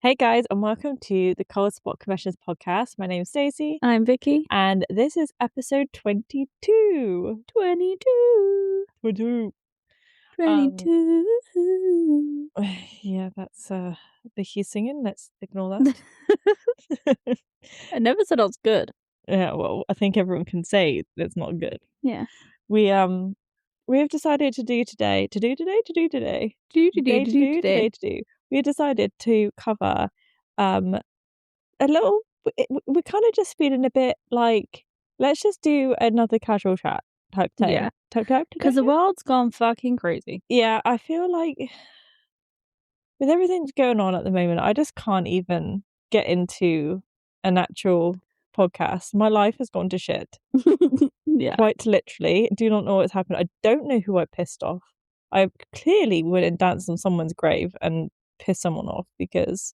Hey guys, and welcome to the Cold Spot Confessions podcast. My name's Stacey, I'm Vicky. and this is episode 22. 22. Yeah, that's Vicky singing. Let's ignore that. I never said I was good. Yeah, well, I think everyone can say it's not good. Yeah. We have decided to do today. We have decided to cover a little. We're kind of just feeling a bit like, let's just do another casual chat type thing. Yeah. Type Because the world's gone fucking crazy. Yeah, I feel like with everything going on at the moment, I just can't even get into an actual podcast. My life has gone to shit. Yeah. Quite literally. Do not know what's happened. I don't know who I pissed off. I clearly went and danced on someone's grave and pissed someone off because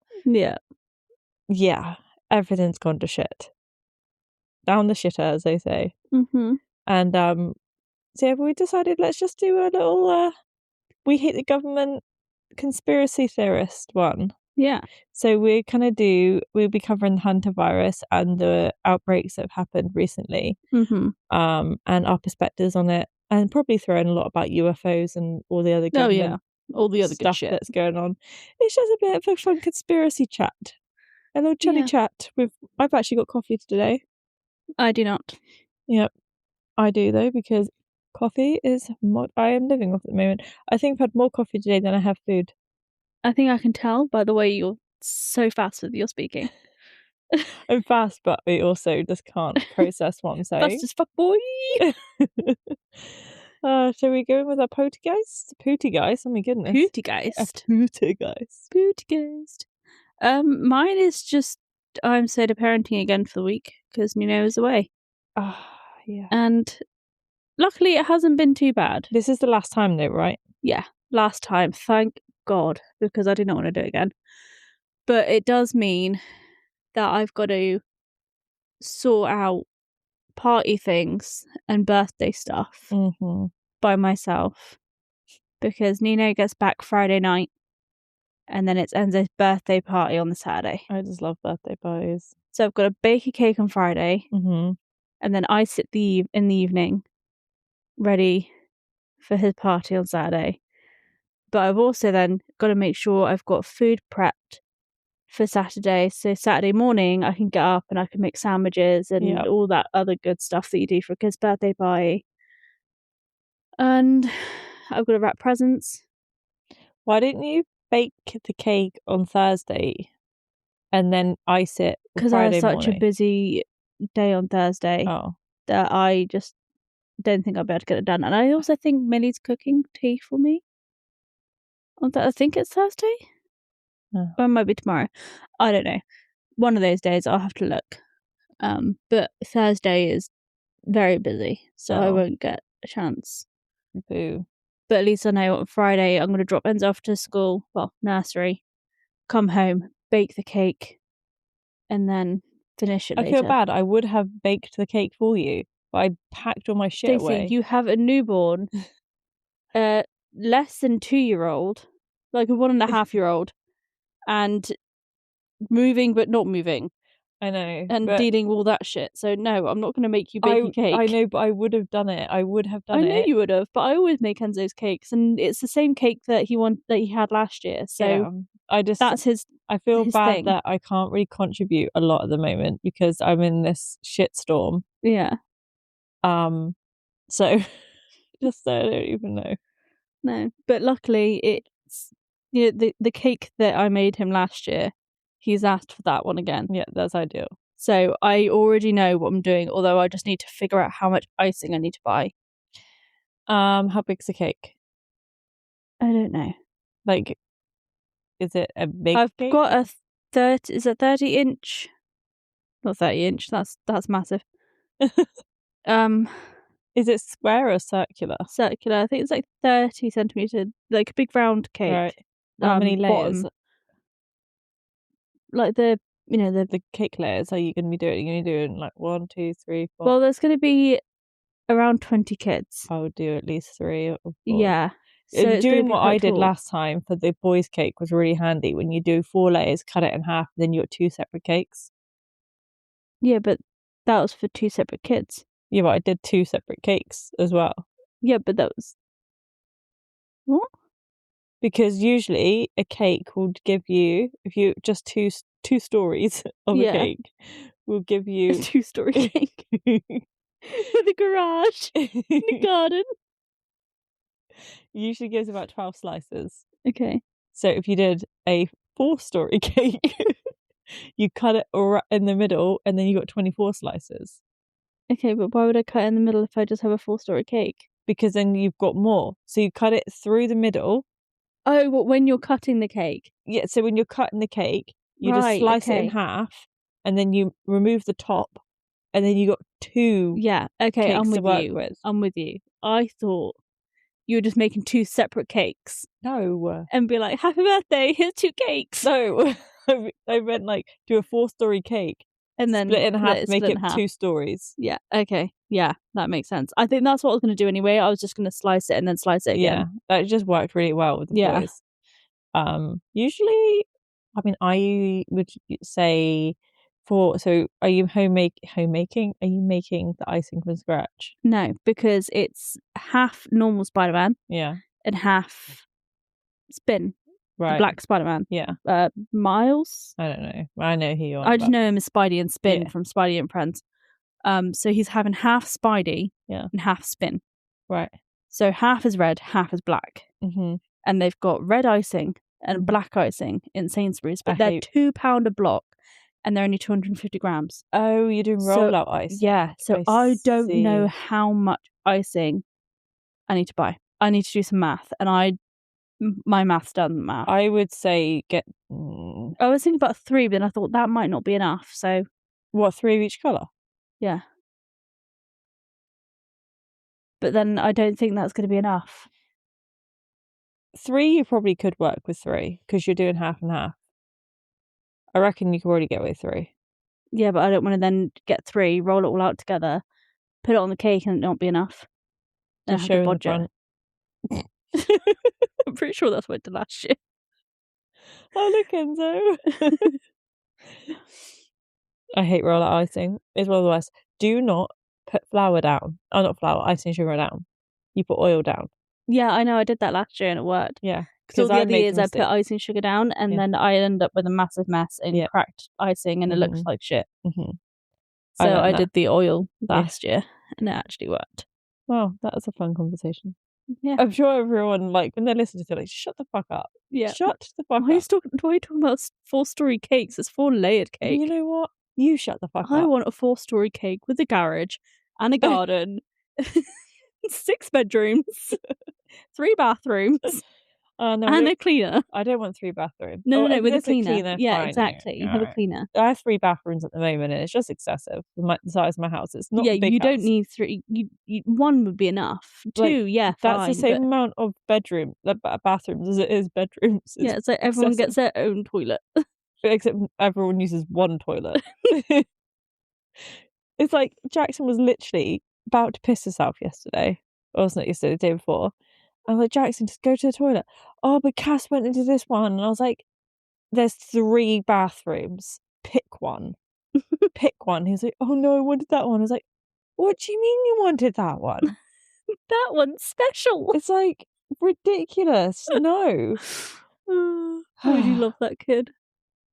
everything's gone to shit. Down the shitter, as they say. Mm-hmm. And so yeah, we decided let's just do a little we hate the government conspiracy theorist one. Yeah. So we'll be covering the Hantavirus and the outbreaks that have happened recently. Mm-hmm. And our perspectives on it, and probably throwing a lot about UFOs and all the other government all the other stuff good shit that's going on. It's just a bit of a fun conspiracy chat. A little chatty chat with. I've actually got coffee today. I do not. Yep, I do though, because coffee is what I am living off at the moment. I think I've had more coffee today than I have food. I think I can tell by the way you're so fast with your speaking. I'm fast, but I also just can't process what I'm saying. Fast as fuck, boy. Shall we go in with our Poltergeist? Poltergeist? Oh my goodness. Poltergeist. Poltergeist. Mine is just I'm soda parenting again for the week because Nino is away. Yeah. And luckily it hasn't been too bad. This is the last time though, right? Yeah, last time. Thank God, because I do not want to do it again. But it does mean that I've got to sort out party things and birthday stuff by myself because Nino gets back Friday night and then it's Enzo's birthday party on the Saturday. I just love birthday parties. So I've got to bake a cake on Friday and then I sit in the evening ready for his party on Saturday. But I've also then got to make sure I've got food prepped for Saturday. So Saturday morning, I can get up and I can make sandwiches and all that other good stuff that you do for a kid's birthday party. And I've got to wrap presents. Why didn't you bake the cake on Thursday and then ice it because I had such a busy day on Thursday that I just don't think I'll be able to get it done. And I also think Millie's cooking tea for me. I think it's Thursday. Or it might be tomorrow. I don't know. One of those days I'll have to look. But Thursday is very busy, so I won't get a chance. Boo. But at least I know on Friday I'm going to drop Enzo off to school, nursery, come home, bake the cake, and then finish it later. I feel bad. I would have baked the cake for you, but I packed all my shit away. You have a newborn, less than 2-year-old, like a 1.5-year-old, and moving but not moving. I know. And dealing all that shit. So no, I'm not going to make you bake a cake. I know, but I would have done it. I know you would have, but I always make Enzo's cakes, and it's the same cake that he had last year. So that's his. I feel bad thing. that I can't really contribute a lot at the moment because I'm in this shitstorm. Yeah. So just I don't even know. No, but luckily it's the cake that I made him last year. He's asked for that one again. Yeah, that's ideal. So I already know what I'm doing, although I just need to figure out how much icing I need to buy. How big's the cake? I don't know. Like, is it a big I've cake? got a 30 inch. Not 30 inch. That's massive. Is it square or circular? Circular. I think it's like 30 centimeter, like a big round cake. Right. How many layers? Bottom. Like the cake layers. Are you going to be doing? You're going to be doing like 1, 2, 3, 4. Well, there's going to be around 20 kids. I would do at least 3 or 4. Yeah. So doing what I did last time for the boys' cake was really handy. When you do 4 layers, cut it in half, then you got 2 separate cakes. Yeah, but that was for 2 separate kids. Yeah, but I did 2 separate cakes as well. Yeah, but that was... What? Because usually a cake will give you, if you just two stories of a cake, will give you a 2-story cake with a garage in the garden. Usually gives about 12 slices. Okay. So if you did a 4-story cake, you cut it in the middle, and then you got 24 slices. Okay, but why would I cut it in the middle if I just have a 4-story cake? Because then you've got more. So you cut it through the middle. Oh, well, when you're cutting the cake? Yeah, so when you're cutting the cake, you just slice it in half, and then you remove the top, and then you got 2 okay, cakes to work with. I'm with you. I thought you were just making 2 separate cakes. No. And be like, happy birthday, here's 2 cakes. No. I meant like do a 4-story cake. And then split it in half, make it 2 stories. Yeah, okay. Yeah, that makes sense. I think that's what I was going to do anyway. I was just going to slice it and then slice it again. Yeah, that just worked really well with the boys. Usually, I mean, I would say so are you homemaking? Are you making the icing from scratch? No, because it's half normal Spider-Man. Yeah. And half spin. Right. The black Spider-Man. Yeah. Miles? I don't know. I know who you are. I just know him as Spidey and Spin from Spidey and Friends. So he's having half Spidey and half Spin. Right. So half is red, half is black. Mm-hmm. And they've got red icing and black icing in Sainsbury's, but they're £2 a block and they're only 250 grams. Oh, you're doing roll-out icing. Yeah. So I don't know how much icing I need to buy. I need to do some math, and my maths doesn't math. I would say get... I was thinking about 3, but then I thought that might not be enough, so... What, 3 of each colour? Yeah. But then I don't think that's going to be enough. 3 you probably could work with 3, because you're doing half and half. I reckon you could already get away with 3. Yeah, but I don't want to then get 3, roll it all out together, put it on the cake, and it not be enough. Then show in the front. I'm pretty sure that's what I did last year. Oh, look, Enzo. I hate roller icing. It's one of the worst. Do not put flour down. Oh, not flour, icing sugar down. You put oil down. Yeah, I know. I did that last year and it worked. Yeah. Because all the other years I put icing sugar down and then I end up with a massive mess in cracked icing and it looks like shit. Mm-hmm. So I did the oil last year and it actually worked. Well, that was a fun conversation. Yeah. I'm sure everyone, like, when they're listening to it, like, shut the fuck up. Yeah. Shut the fuck up. Why are you talking about 4-story cakes? It's 4-layered cake. You know what? You shut the fuck up. I want a 4-story cake with a garage and a garden, 6 bedrooms, 3 bathrooms, and a cleaner. I don't want 3 bathrooms. No, with a cleaner. Yeah, fine, exactly. You have a cleaner. I have 3 bathrooms at the moment, and it's just excessive for the size of my house. It's not a big you house. Don't need 3. You 1 would be enough. 2, that's fine, the same amount of bathrooms as it is bedrooms. Yeah, it's like everyone gets their own toilet. Except everyone uses 1 toilet. It's like Jackson was literally about to piss herself yesterday. Or wasn't it yesterday, the day before? I was like, Jackson, just go to the toilet. Oh, but Cass went into this one. And I was like, there's 3 bathrooms. Pick one. Pick one. He was like, oh no, I wanted that one. I was like, what do you mean you wanted that one? That one's special. It's like ridiculous. No. Why do you love that kid?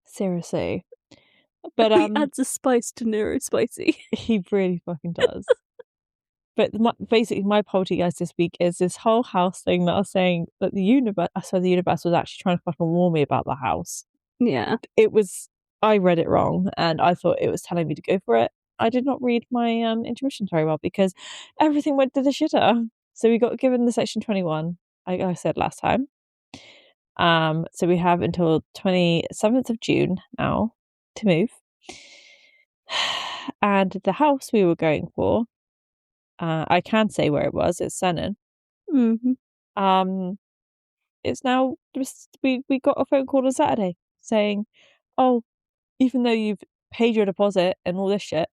Seriously. But he adds a spice to Nero Spicy. He really fucking does. But basically, my poltergeist this week is this whole house thing that I was saying that the universe was actually trying to fucking warn me about the house. Yeah. I read it wrong and I thought it was telling me to go for it. I did not read my intuition very well because everything went to the shitter. So we got given the section 21, like I said last time. So we have until 27th of June now to move. And the house we were going for, I can say where it was. It's Senan. Mm-hmm. It's now we got a phone call on Saturday saying, "Oh, even though you've paid your deposit and all this shit,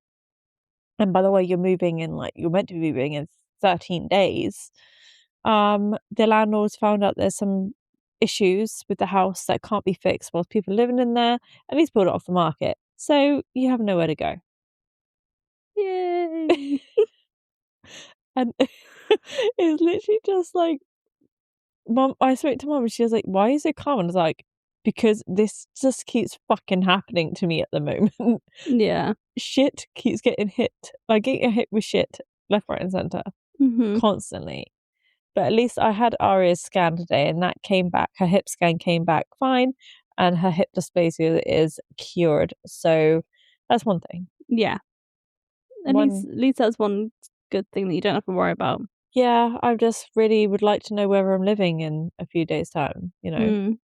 and by the way, you're meant to be moving in 13 days. The landlord's found out there's some issues with the house that can't be fixed whilst people are living in there, and he's pulled it off the market. So you have nowhere to go. Yay! And it's literally just like, Mum, I spoke to Mum and she was like, why are you so calm? And I was like, because this just keeps fucking happening to me at the moment. Yeah. Shit keeps getting hit. I get hit with shit left, right, and centre constantly. But at least I had Aria's scan today and that came back. Her hip scan came back fine and her hip dysplasia is cured. So that's one thing. Yeah. At least that's one good thing that you don't have to worry about. Yeah, I just really would like to know where I'm living in a few days' time, you know.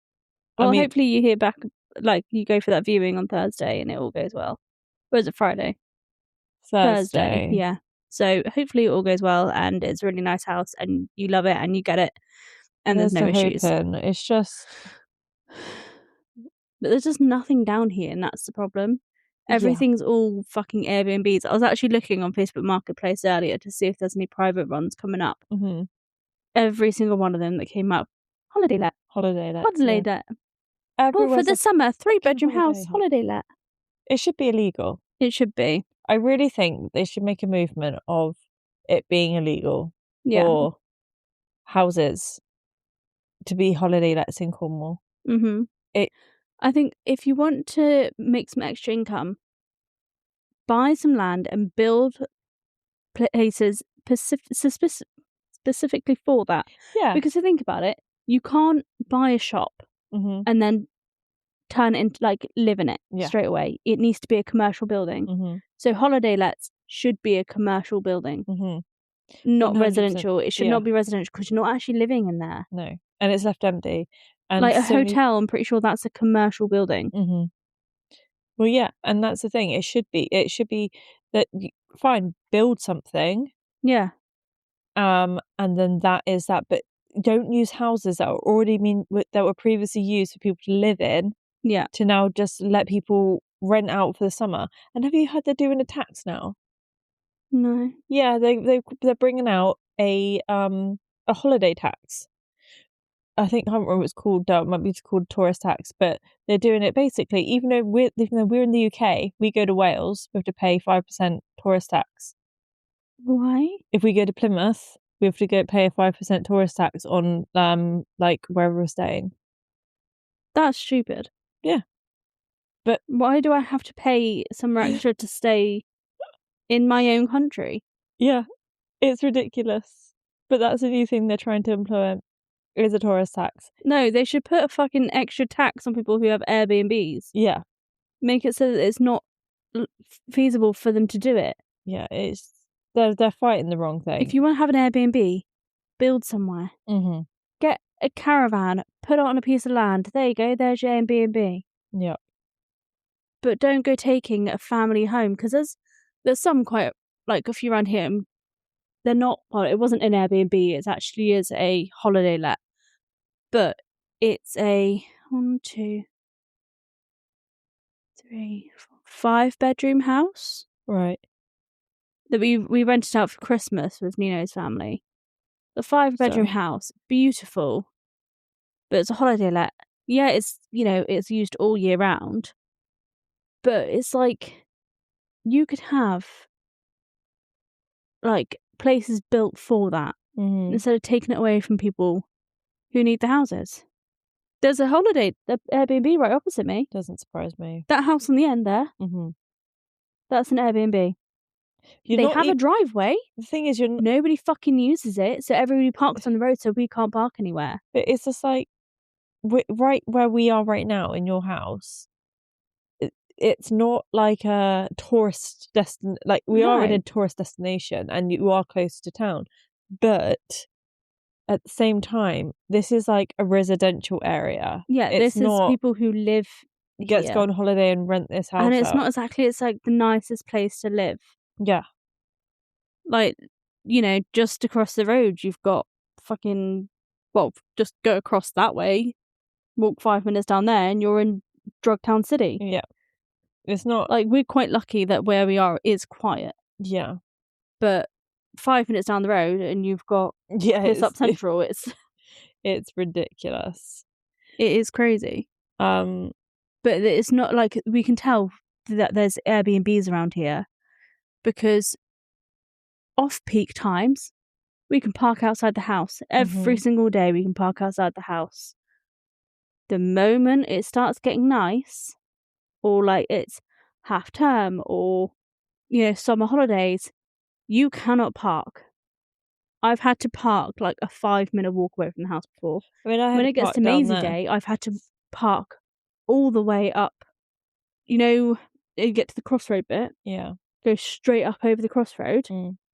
Well, hopefully you hear back, like you go for that viewing on Thursday and it all goes well. Or is it Friday? Thursday, yeah. So hopefully it all goes well and it's a really nice house and you love it and you get it and there's no issues. It's just... But there's just nothing down here and that's the problem. Everything's all fucking Airbnbs. I was actually looking on Facebook Marketplace earlier to see if there's any private ones coming up. Every single one of them that came up, holiday let. Oh, for the summer, 3-bedroom house, holiday let. It should be illegal. It should be. I really think they should make a movement of it being illegal for houses to be holiday lets in Cornwall. I think if you want to make some extra income, buy some land and build places specifically for that. Yeah. Because if you think about it, you can't buy a shop and then turn it into, like, live in it straight away. It needs to be a commercial building. So holiday lets should be a commercial building, not 100%. Residential. It should not be residential because you're not actually living in there. No. And it's left empty. And like a hotel, I'm pretty sure that's a commercial building. Well, yeah, and that's the thing. It should be that fine, build something. Yeah. And then that is that, but don't use houses that were previously used for people to live in. Yeah. To now just let people rent out for the summer. And have you heard they're doing a tax now? No. Yeah, they're bringing out a holiday tax. I think I can't remember what it's called. It might be called tourist tax, but they're doing it basically. Even though we're in the UK, we go to Wales, we have to pay 5% tourist tax. Why? If we go to Plymouth, we have to pay a 5% tourist tax on like wherever we're staying. That's stupid. Yeah, but why do I have to pay somewhere extra to stay in my own country? Yeah, it's ridiculous. But that's a new thing they're trying to implement. Is a tourist tax. No, they should put a fucking extra tax on people who have Airbnbs. Yeah. Make it so that it's not feasible for them to do it. Yeah, they're fighting the wrong thing. If you want to have an Airbnb, build somewhere. Get a caravan, put it on a piece of land. There you go, there's your Airbnb. Yeah. But don't go taking a family home, because there's some quite, like a few around here, they're not, well, it wasn't an Airbnb, it actually is a holiday let. But it's a 1, 2, 3, 4, 5-bedroom house. Right. That we rented out for Christmas with Nino's family. The 5-bedroom house, beautiful. But it's a holiday let. Yeah, it's used all year round. But it's like, you could have like places built for that instead of taking it away from people who need the houses. There's a Airbnb right opposite me. Doesn't surprise me. That house on the end there. That's an Airbnb. They have a driveway. The thing is, nobody fucking uses it, so everybody parks on the road, so we can't park anywhere. But it's just like, right where we are right now in your house, it's not like a tourist destination. Like, we are in a tourist destination and you are close to town, but at the same time, this is like a residential area. Yeah, this is people who live get to go on holiday and rent this house and it's not exactly, it's like the nicest place to live. Yeah. Like, just across the road you've got fucking, well, just go across that way, walk 5 minutes down there and you're in Drugtown City. Yeah. It's not... Like, we're quite lucky that where we are is quiet. Yeah. But 5 minutes down the road and you've got Piss Up Central. It's ridiculous. It is crazy. But it's not like we can tell that there's Airbnbs around here because off-peak times we can park outside the house. Every single day we can park outside the house. The moment it starts getting nice, or like it's half term or summer holidays, you cannot park. I've had to park like a 5-minute walk away from the house before. I mean, when it gets to Maisie Day, I've had to park all the way up. You get to the crossroad bit. Yeah. Go straight up over the crossroad,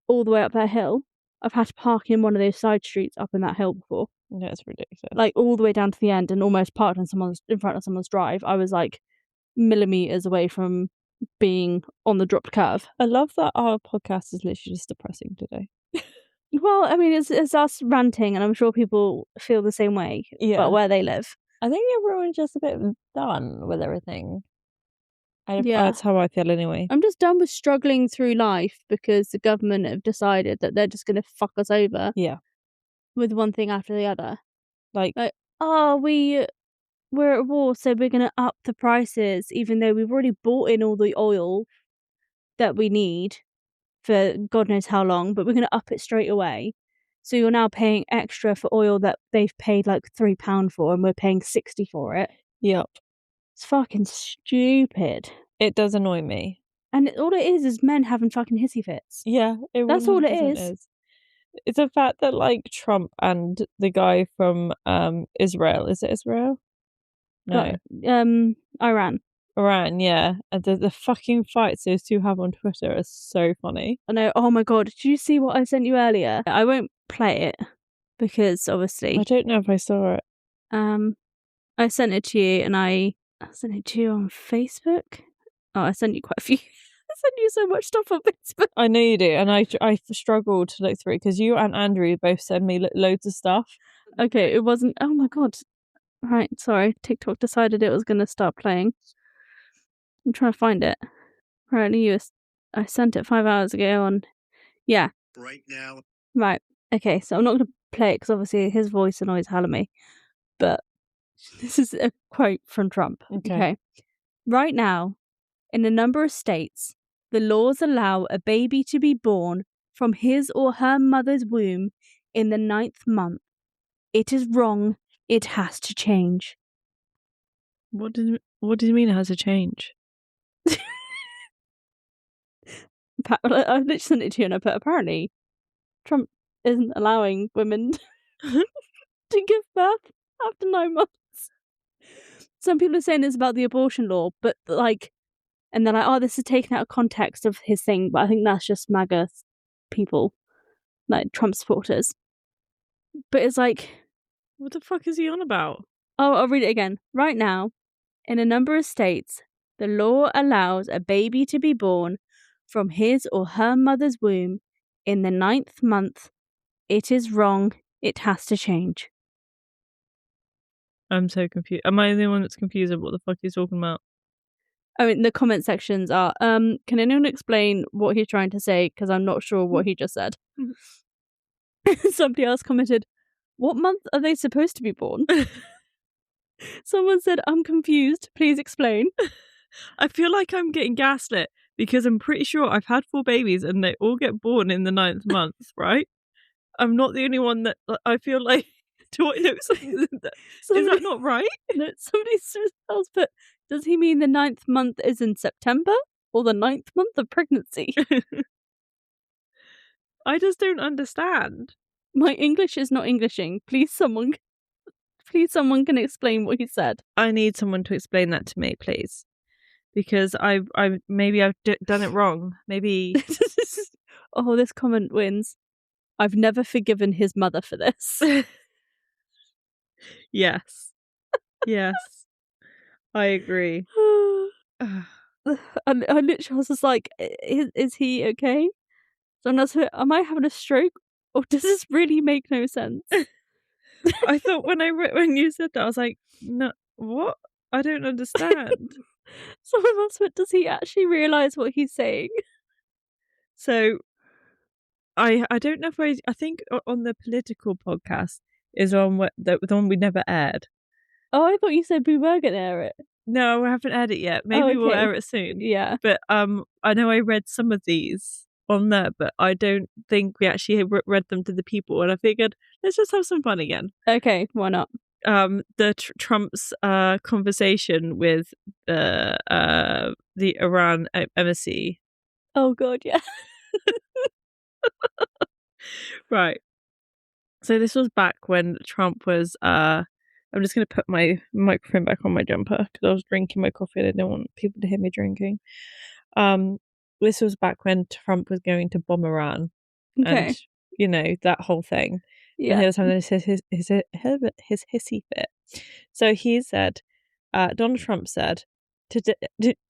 all the way up that hill. I've had to park in one of those side streets up in that hill before. Yeah, it's ridiculous. Like all the way down to the end and almost parked in front of someone's drive. I was like millimeters away from being on the dropped curve. I love that our podcast is literally just depressing today. Well, I mean, it's us ranting, and I'm sure people feel the same way. Yeah. But where they live, I think everyone's just a bit done with everything. That's how I feel anyway. I'm just done with struggling through life because the government have decided that they're just going to fuck us over. Yeah. With one thing after the other. Like we're at war, so we're going to up the prices, even though we've already bought in all the oil that we need for God knows how long, but we're going to up it straight away. So you're now paying extra for oil that they've paid like £3 for, and we're paying 60 for it. Yep. It's fucking stupid. It does annoy me. And all it is men having fucking hissy fits. Yeah. That's all it is. It's a fact that like Trump and the guy from Israel, is it Israel? No. Iran. Iran, yeah. And the fucking fights those two have on Twitter are so funny. I know. Oh my god, did you see what I sent you earlier? I won't play it because obviously I don't know if I saw it. I sent it to you, and I sent it to you on Facebook. Oh, I sent you quite a few. I sent you so much stuff on Facebook. I know you do, and I struggled to look through it because you and Andrew both send me loads of stuff. Okay, it wasn't. Oh my god. Right, sorry. TikTok decided it was going to start playing. I'm trying to find it. Right, I sent it 5 hours ago on. Yeah. Right now. Right. Okay, so I'm not going to play it because obviously his voice annoys hell of me. But this is a quote from Trump. Okay. Right now, in a number of states, the laws allow a baby to be born from his or her mother's womb in the 9th month. It is wrong. It has to change. What does it mean it has to change? I literally sent it to you and I put, apparently, Trump isn't allowing women to give birth after 9 months. Some people are saying this about the abortion law, but like, and they're like, oh, this is taken out of context of his thing, but I think that's just MAGA people, like Trump supporters. But it's like, what the fuck is he on about? Oh, I'll read it again. Right now, in a number of states, the law allows a baby to be born from his or her mother's womb in the 9th month. It is wrong. It has to change. I'm so confused. Am I the one that's confused about what the fuck he's talking about? I mean, the comment sections are, can anyone explain what he's trying to say? Because I'm not sure what he just said. Somebody else commented, what month are they supposed to be born? Someone said, I'm confused. Please explain. I feel like I'm getting gaslit because I'm pretty sure I've had 4 babies and they all get born in the 9th month, right? I'm not the only one that I feel like. Do I know something? Is that not right? No, somebody else put, does he mean the 9th month is in September or the 9th month of pregnancy? I just don't understand. My English is not Englishing. Please someone can explain what he said. I need someone to explain that to me, please. Because I've done it wrong. Maybe. Oh, this comment wins. I've never forgiven his mother for this. Yes. Yes. I agree. I literally was just like, is he okay? So I was like, am I having a stroke? Or does this really make no sense? I thought when you said that, I was like, no, what? I don't understand. Someone else went, does he actually realise what he's saying? So, I don't know if I think on the political podcast is on the one we never aired. Oh, I thought you said we were going to air it. No, we haven't aired it yet. Maybe we'll air it soon. Yeah. But I know I read some of these on there, but I don't think we actually read them to the people. And I figured, let's just have some fun again. Okay, why not? The Trump's conversation with the Iran embassy. Oh God, yeah. Right. So this was back when Trump was I'm just going to put my microphone back on my jumper because I was drinking my coffee and I didn't want people to hear me drinking. This was back when Trump was going to bomb Iran, and you know that whole thing. Yeah, and he was having his hissy fit. So he said, Donald Trump said,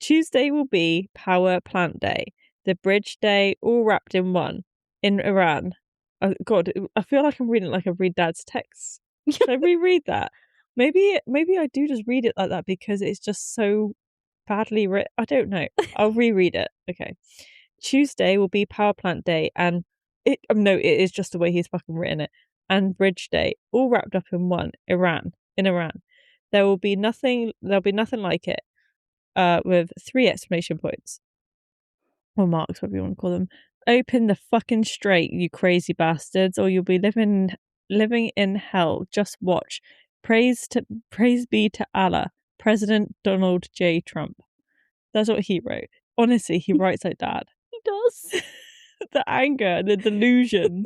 Tuesday will be Power Plant Day, the Bridge Day, all wrapped in one in Iran. Oh, God, I feel like I'm reading like I read Dad's text. Should I reread that? Maybe I do just read it like that because it's just so badly written. I don't know. I'll reread it. Okay. Tuesday will be Power Plant Day, and it is just the way he's fucking written it. And Bridge Day, all wrapped up in one. In Iran. There'll be nothing like it. With 3 exclamation points. Or marks, whatever you want to call them. Open the fucking straight, you crazy bastards, or you'll be living in hell. Just watch. Praise be to Allah. President Donald J. Trump. That's what he wrote. Honestly, he writes like Dad. He does. The anger, the delusion.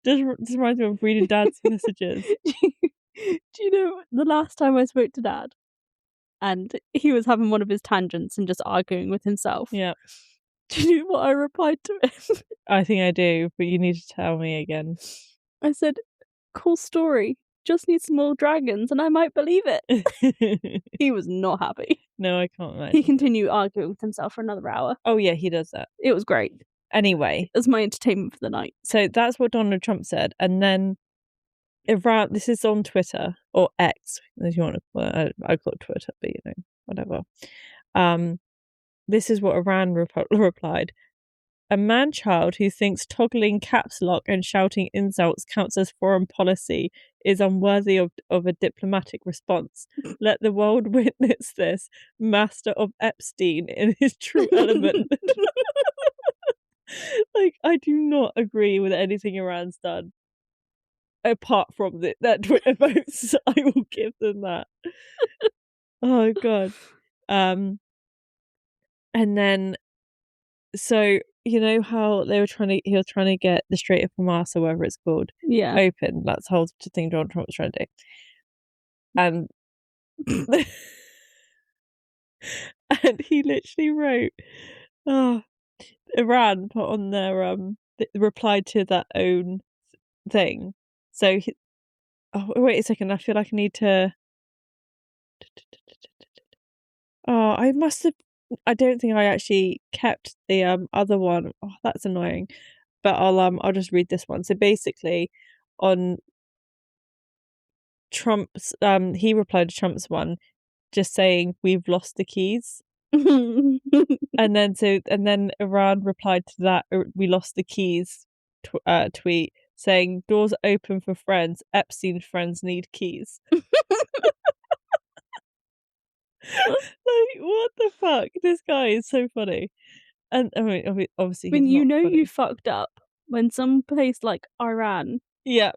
just reminds me of reading Dad's messages. Do you know the last time I spoke to Dad? And he was having one of his tangents and just arguing with himself. Yeah. Do you know what I replied to him? I think I do, but you need to tell me again. I said, cool story. Just need some more dragons and I might believe it. He was not happy. No, I can't imagine. He continued arguing with himself for another hour. Oh yeah, he does that. It was great. Anyway. It was my entertainment for the night. So that's what Donald Trump said. And then Iran, this is on Twitter, or X, as you want to call it. I call it Twitter, but you know, whatever. This is what Iran replied. A man-child who thinks toggling caps lock and shouting insults counts as foreign policy is unworthy of a diplomatic response. Let the world witness this, master of Epstein in his true element. Like, I do not agree with anything Iran's done. Apart from that Twitter post, I will give them that. Oh, God. And then, so... You know how he was trying to get the Strait of Hamas or whatever it's called, open. That's the whole thing Donald Trump was trying to do. And and he literally wrote, Iran put on their replied to that own thing. So wait a second, I feel like I need to. Oh, I must have. I don't think I actually kept the other one. Oh, that's annoying. But I'll just read this one. So basically, on Trump's he replied to Trump's one, just saying we've lost the keys. and then Iran replied to that we lost the keys tweet saying doors open for friends. Epstein's friends need keys. Like, what the fuck? This guy is so funny. And I mean, obviously, when you know you fucked up, when some place like Iran, yeah,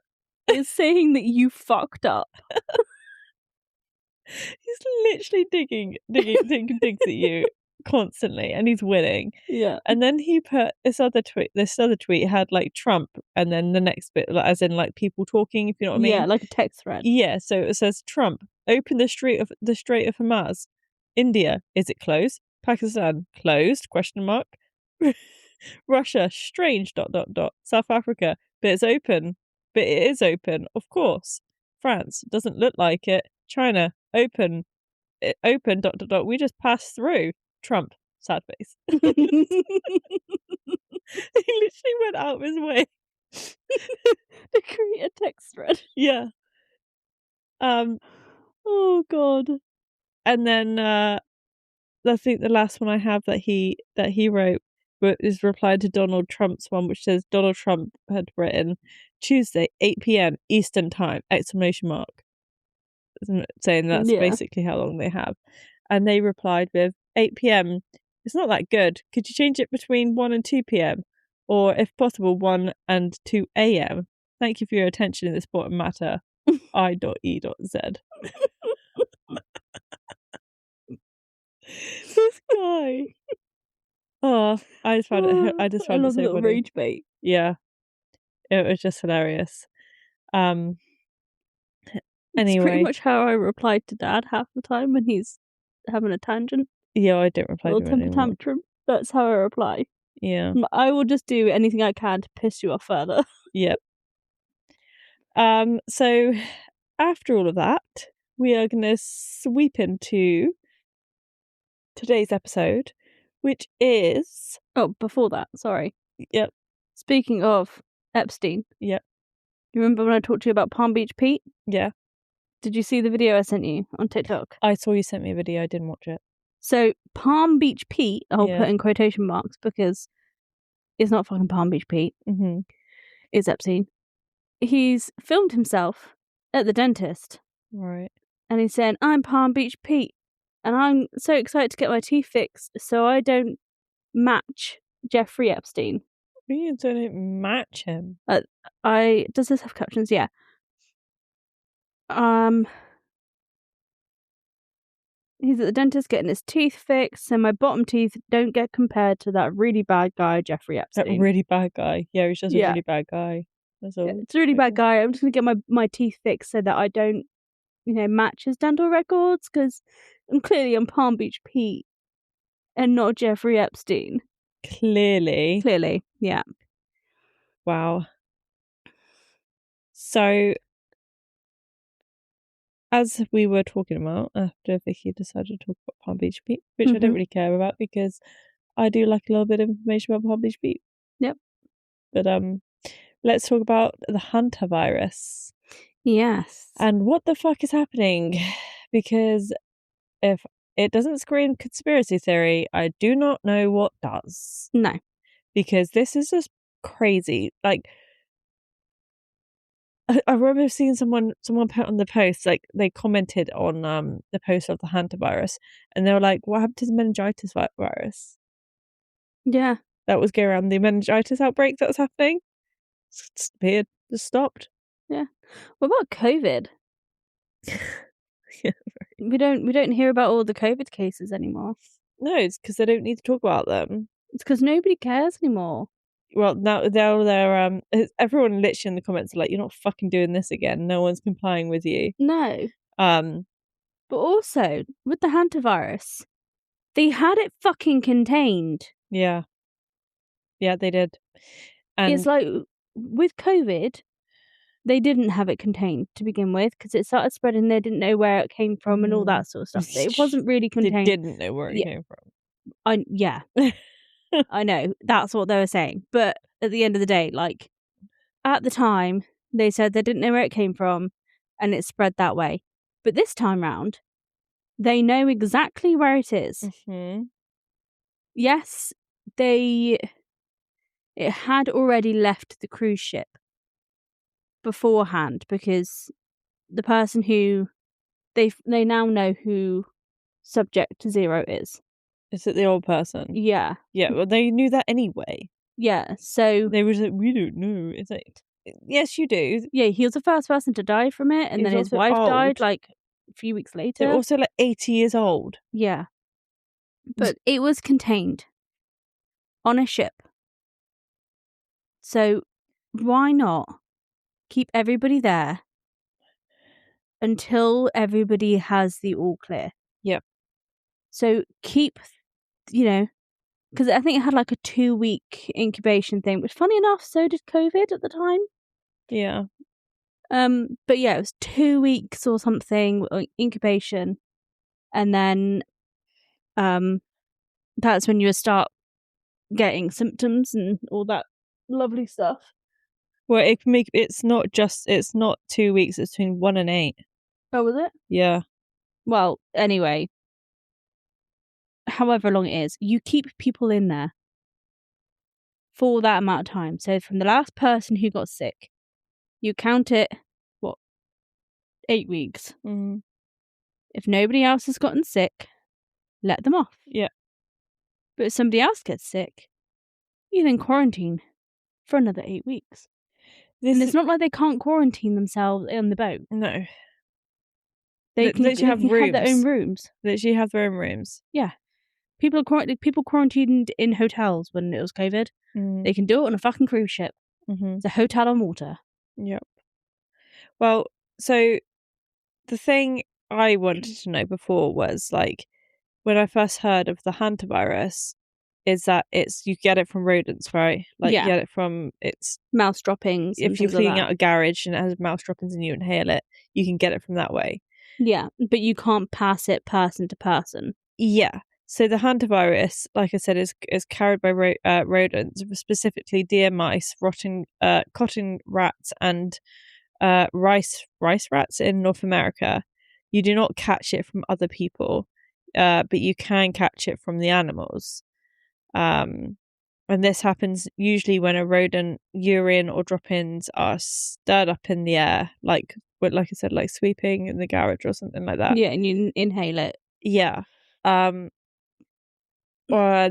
is saying that you fucked up. He's literally digging digs at you constantly, and he's winning. Yeah. And then he put this other tweet had like Trump, and then the next bit, as in like people talking, if you know what I mean. Yeah, like a text thread. Yeah. So it says Trump, open the Strait of Hamas. India, is it closed? Pakistan, closed? ? Russia, strange. ... South Africa, but it's open. But it is open, of course. France, doesn't look like it. China, open. Open. ... We just passed through. Trump, sad face. He literally went out of his way to create a text thread. Yeah. Oh God. And then I think the last one I have that he wrote is replied to Donald Trump's one, which says Donald Trump had written Tuesday 8 p.m. Eastern Time ! Saying that's basically how long they have. And they replied with 8 p.m. It's not that good. Could you change it between 1 and 2 p.m. or if possible 1 and 2 a.m. Thank you for your attention in this important matter. I.E.Z. This guy. Oh, I just found it. I just found it so funny. Rage bait. Yeah, it was just hilarious. Anyway, it's pretty much how I replied to Dad half the time when he's having a tangent. Yeah, I don't reply to him temper anymore. tantrum. That's how I reply. Yeah, I will just do anything I can to piss you off further. Yep. So after all of that, we are going to sweep into today's episode, which is... Oh, before that, sorry. Yep. Speaking of Epstein. Yep. You remember when I talked to you about Palm Beach Pete? Yeah. Did you see the video I sent you on TikTok? I saw you sent me a video. I didn't watch it. So Palm Beach Pete, I'll put in quotation marks because it's not fucking Palm Beach Pete. Mm-hmm. It's Epstein. He's filmed himself at the dentist. Right. And he's saying, I'm Palm Beach Pete. And I'm so excited to get my teeth fixed so I don't match Jeffrey Epstein. You don't match him. Does this have captions? Yeah. He's at the dentist getting his teeth fixed, so my bottom teeth don't get compared to that really bad guy, Jeffrey Epstein. That really bad guy. Yeah, he's just a really bad guy. That's all. Yeah, it's a really bad guy. I'm just going to get my teeth fixed so that I don't, match his dental records, because I'm clearly on Palm Beach Pete and not Jeffrey Epstein. Clearly, yeah. Wow. So, as we were talking about, after Vicky decided to talk about Palm Beach Pete, which I don't really care about because I do like a little bit of information about Palm Beach Pete. Yep. But let's talk about the Hantavirus. Yes. And what the fuck is happening? Because if it doesn't scream conspiracy theory, I do not know what does. No. Because this is just crazy. Like, I remember seeing someone put on the post, like they commented on the post of the Hantavirus, and they were like, "What happened to the meningitis virus?" Yeah, that was going around, the meningitis outbreak that was happening. It's disappeared, just stopped. Yeah. What about COVID? Yeah, we don't hear about all the COVID cases anymore. No, it's because they don't need to talk about them. It's because nobody cares anymore. Well, now they're everyone literally in the comments are like, "You're not fucking doing this again. No one's complying with you." No. But also with the Hantavirus, they had it fucking contained. Yeah, they did. And it's like with COVID, they didn't have it contained to begin with because it started spreading. They didn't know where it came from and all that sort of stuff. It wasn't really contained. They didn't know where it came from. Yeah. I know, that's what they were saying. But at the end of the day, like, at the time, they said they didn't know where it came from and it spread that way. But this time round, they know exactly where it is. Mm-hmm. Yes, it had already left the cruise ship beforehand because the person who they now know who Subject 0 is. Is it the old person? Yeah. Yeah, well, they knew that anyway. Yeah, so... They were like, we don't know. It's like, yes, you do. Yeah, he was the first person to die from it, and then his wife died, like, a few weeks later. They're also, like, 80 years old. Yeah. But it was contained on a ship. So, why not keep everybody there until everybody has the all clear? Yep. So, keep... because I think it had like a 2-week incubation thing, which funny enough, so did COVID at the time. Yeah. But yeah, it was 2 weeks or something incubation, and then that's when you would start getting symptoms and all that lovely stuff. Well, it's not 2 weeks, it's between 1 and 8. Oh, was it? Yeah. Well, anyway, however long it is, you keep people in there for that amount of time. So from the last person who got sick, you count it, 8 weeks. Mm. If nobody else has gotten sick, let them off. Yeah. But if somebody else gets sick, you then quarantine for another 8 weeks. And it's not like they can't quarantine themselves on the boat. No. They can have their own rooms. Literally have their own rooms. Yeah. People quarantined in hotels when it was COVID. Mm. They can do it on a fucking cruise ship. Mm-hmm. It's a hotel on water. Yep. Well, so the thing I wanted to know before was, like, when I first heard of the hantavirus, is that you get it from rodents, right? Like, you get it from mouse droppings. If you're cleaning out a garage and it has mouse droppings and you inhale it, you can get it from that way. Yeah, but you can't pass it person to person. Yeah. So the hantavirus, like I said, is carried by rodents, specifically deer mice, cotton rats, and rice rats in North America. You do not catch it from other people, but you can catch it from the animals. And this happens usually when a rodent urine or drop-ins are stirred up in the air, like I said, like sweeping in the garage or something like that. Yeah, and you inhale it. Yeah. And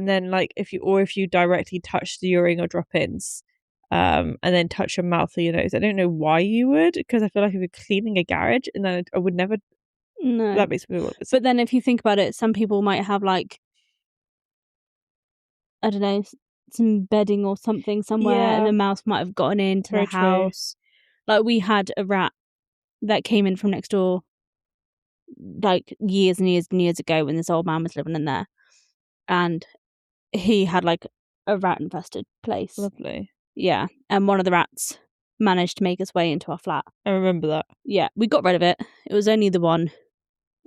then, like, if you directly touch the urine or drop-ins, and then touch your mouth or your nose. I don't know why you would, because I feel like if you're cleaning a garage, and then I would never. No, that makes me a little bit. But then, if you think about it, some people might have, like, I don't know, some bedding or something somewhere, and the mouse might have gotten into the house. True. Like, we had a rat that came in from next door, like, years and years and years ago, when this old man was living in there, and he had, like, a rat infested place. Lovely. Yeah, and one of the rats managed to make its way into our flat. I remember that. Yeah, we got rid of it. It was only the one,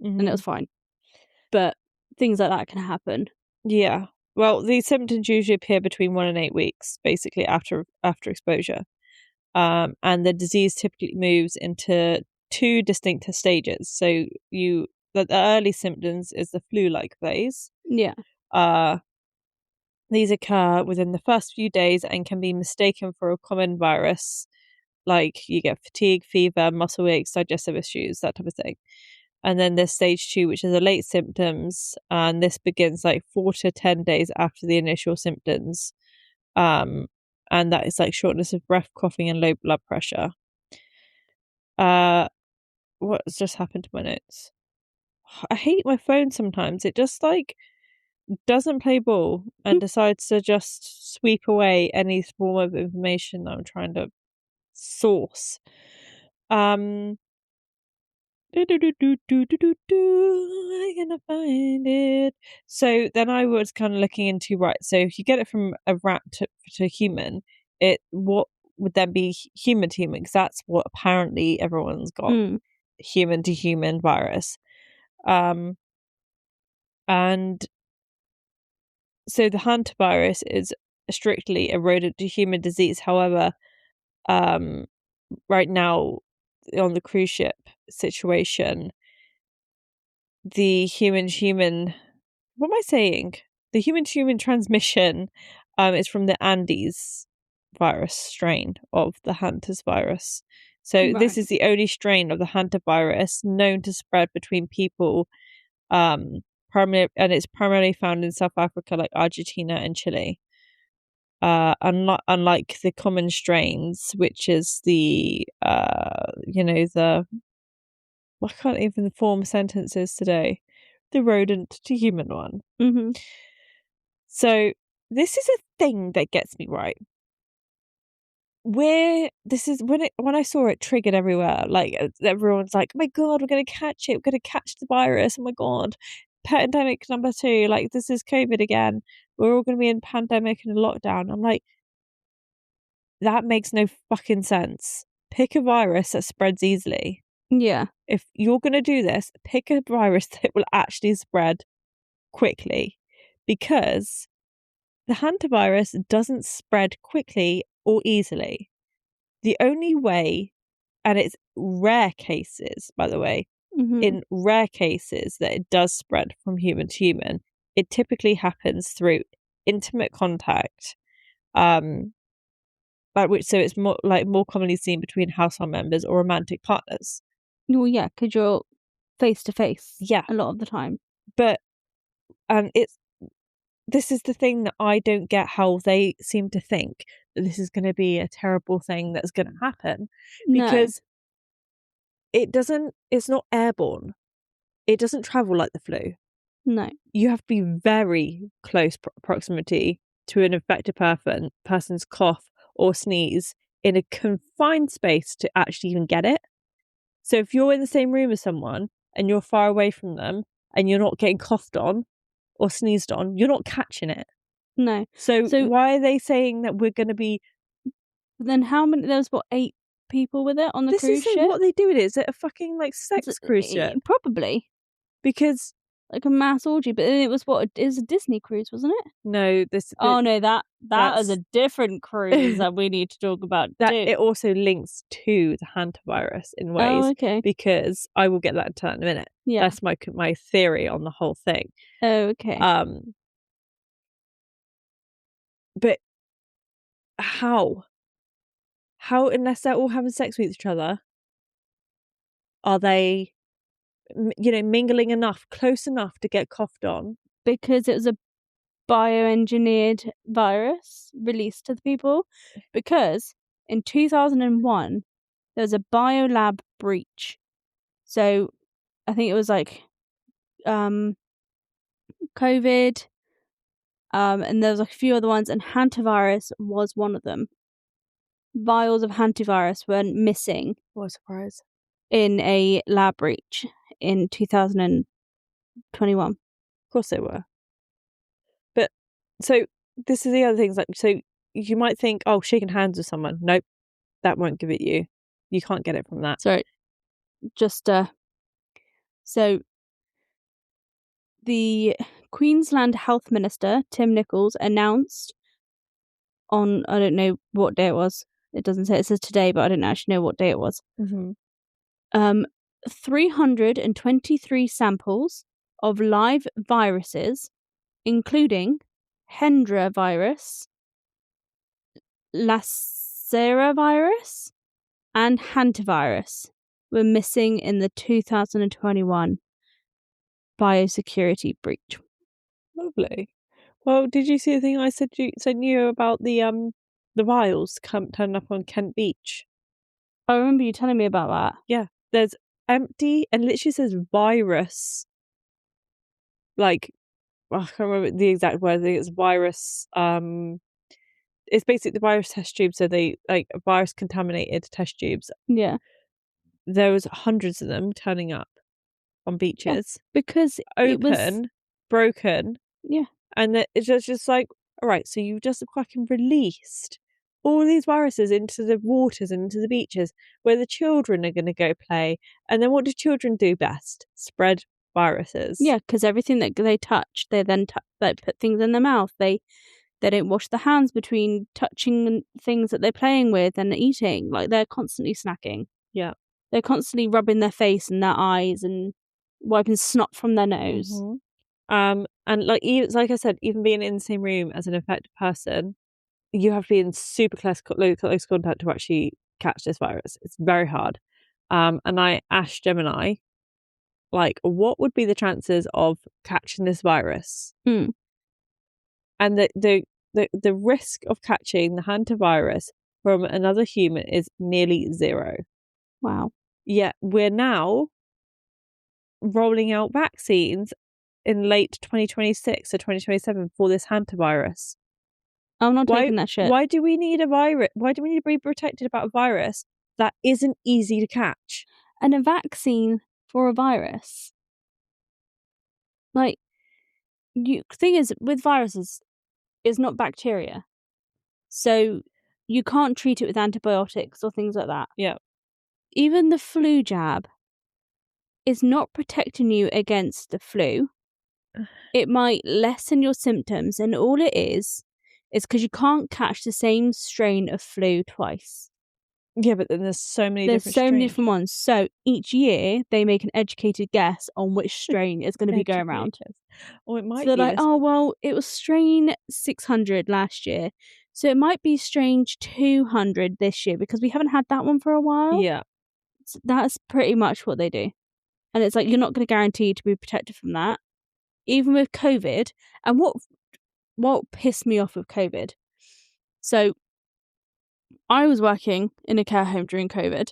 and it was fine. But things like that can happen. Yeah. Well, these symptoms usually appear between 1 and 8 weeks, basically after exposure. And the disease typically moves into 2 distinct stages. So the early symptoms is the flu-like phase. Yeah. These occur within the first few days and can be mistaken for a common virus. Like, you get fatigue, fever, muscle aches, digestive issues, that type of thing. And then there's stage 2, which is the late symptoms, and this begins like 4 to 10 days after the initial symptoms. And that is like shortness of breath, coughing, and low blood pressure. What's just happened to my notes? I hate my phone sometimes. It just, like, doesn't play ball and decides to just sweep away any form of information that I'm trying to source. I'm gonna find it. So then I was kind of looking into, right, so if you get it from a rat to human, what would then be human to human, because that's what apparently everyone's got. Human to human virus. And so the hantavirus is strictly a rodent to human disease. However, right now on the cruise ship situation, the human what am I saying? The human to human transmission is from the Andes virus strain of the hantavirus. So this is the only strain of the hantavirus known to spread between people, primarily, and it's primarily found in South Africa, like Argentina and Chile. Unlike the common strains, which is the I can't even form sentences today. The rodent to human one. Mm-hmm. So this is a thing that gets me right. When I saw it triggered everywhere, like, everyone's like, oh my god, we're gonna catch it, we're gonna catch the virus, oh my god, pandemic number 2, like, this is COVID again, we're all gonna be in pandemic and a lockdown. I'm like, that makes no fucking sense. Pick a virus that spreads easily. Yeah. If you're gonna do this, pick a virus that will actually spread quickly, because the hantavirus doesn't spread quickly or easily. The only way, and it's rare cases, by the way, in rare cases that it does spread from human to human, it typically happens through intimate contact, So it's more commonly seen between household members or romantic partners. Well, yeah, because you're face to face. Yeah, a lot of the time. But this is the thing that I don't get, how they seem to think that this is going to be a terrible thing that's going to happen, because it's not airborne. It doesn't travel like the flu. No. You have to be very close proximity to an infected person's cough or sneeze in a confined space to actually even get it. So if you're in the same room as someone and you're far away from them and you're not getting coughed on or sneezed on, you're not catching it. No. So why are they saying that we're going to be... Then how many... There was, 8 people with it on the cruise ship? What they do it is it a fucking sex cruise ship? Probably. Because... like a mass orgy, but then it was it was a Disney cruise, wasn't it? No, that is a different cruise that we need to talk about too. It also links to the Hantavirus in ways. Oh, okay. Because I will get that into that in a minute. Yeah, that's my theory on the whole thing. Oh, okay. But how, unless they're all having sex with each other, are they, mingling close enough to get coughed on? Because it was a bioengineered virus released to the people. Because in 2001 there was a biolab breach. So I think it was COVID, and there was a few other ones, and Hantavirus was one of them. Vials of Hantavirus went missing. What a surprise. In a lab breach in 2021. Of course they were. But so this is the other things, so you might think, oh, shaking hands with someone. Nope, that won't give it you. You can't get it from that. Sorry. Just so the Queensland Health Minister, Tim Nicholls, announced on, I don't know what day it was. It doesn't say, it says today, but I don't actually know what day it was. 323 samples of live viruses, including Hendra virus, Lacera virus, and Hantavirus, were missing in the 2021 biosecurity breach. Lovely. Well, did you see the thing I sent you about the vials turning up on Kent Beach? I remember you telling me about that. Yeah, there's empty and literally says virus. I can't remember the exact word. I think it's virus. It's basically the virus test tubes. So they virus contaminated test tubes. Yeah. There was hundreds of them turning up on beaches, because open, it was broken. Yeah. And it's just all right, so you've just fucking released all these viruses into the waters and into the beaches where the children are going to go play. And then what do children do best? Spread viruses. Yeah, because everything that they touch, they then put things in their mouth. They don't wash their hands between touching things that they're playing with and eating. They're constantly snacking. Yeah. They're constantly rubbing their face and their eyes and wiping snot from their nose. Mm-hmm. And like I said, even being in the same room as an infected person, you have to be in super close contact to actually catch this virus. It's very hard. And I asked Gemini, what would be the chances of catching this virus? And the risk of catching the hantavirus from another human is nearly 0. Wow. Yet we're now rolling out vaccines in late 2026 or 2027 for this hantavirus. I'm not taking that shit. Why do we need a virus? Why do we need to be protected about a virus that isn't easy to catch? And a vaccine for a virus. Thing is, with viruses, it's not bacteria. So you can't treat it with antibiotics or things like that. Yeah. Even the flu jab is not protecting you against the flu. It might lessen your symptoms, and all it is because you can't catch the same strain of flu twice. Yeah, but then there's so many different ones. So each year they make an educated guess on which strain is going to be going around. Or it might be. So they're it was strain 600 last year. So it might be Strange 200 this year because we haven't had that one for a while. Yeah. So that's pretty much what they do. And it's like, you're not going to guarantee to be protected from that. Even with COVID. And what pissed me off with COVID? So I was working in a care home during COVID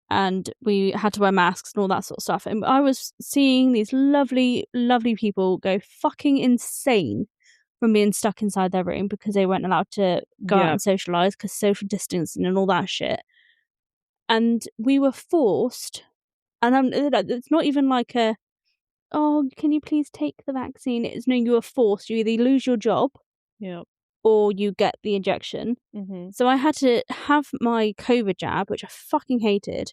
and we had to wear masks and all that sort of stuff. And I was seeing these lovely, lovely people go fucking insane from being stuck inside their room because they weren't allowed to go out and socialise because social distancing and all that shit. And we were forced, and it's not even like a, oh, can you please take the vaccine? It's no, you are forced. You either lose your job or you get the injection. Mm-hmm. So I had to have my COVID jab, which I fucking hated.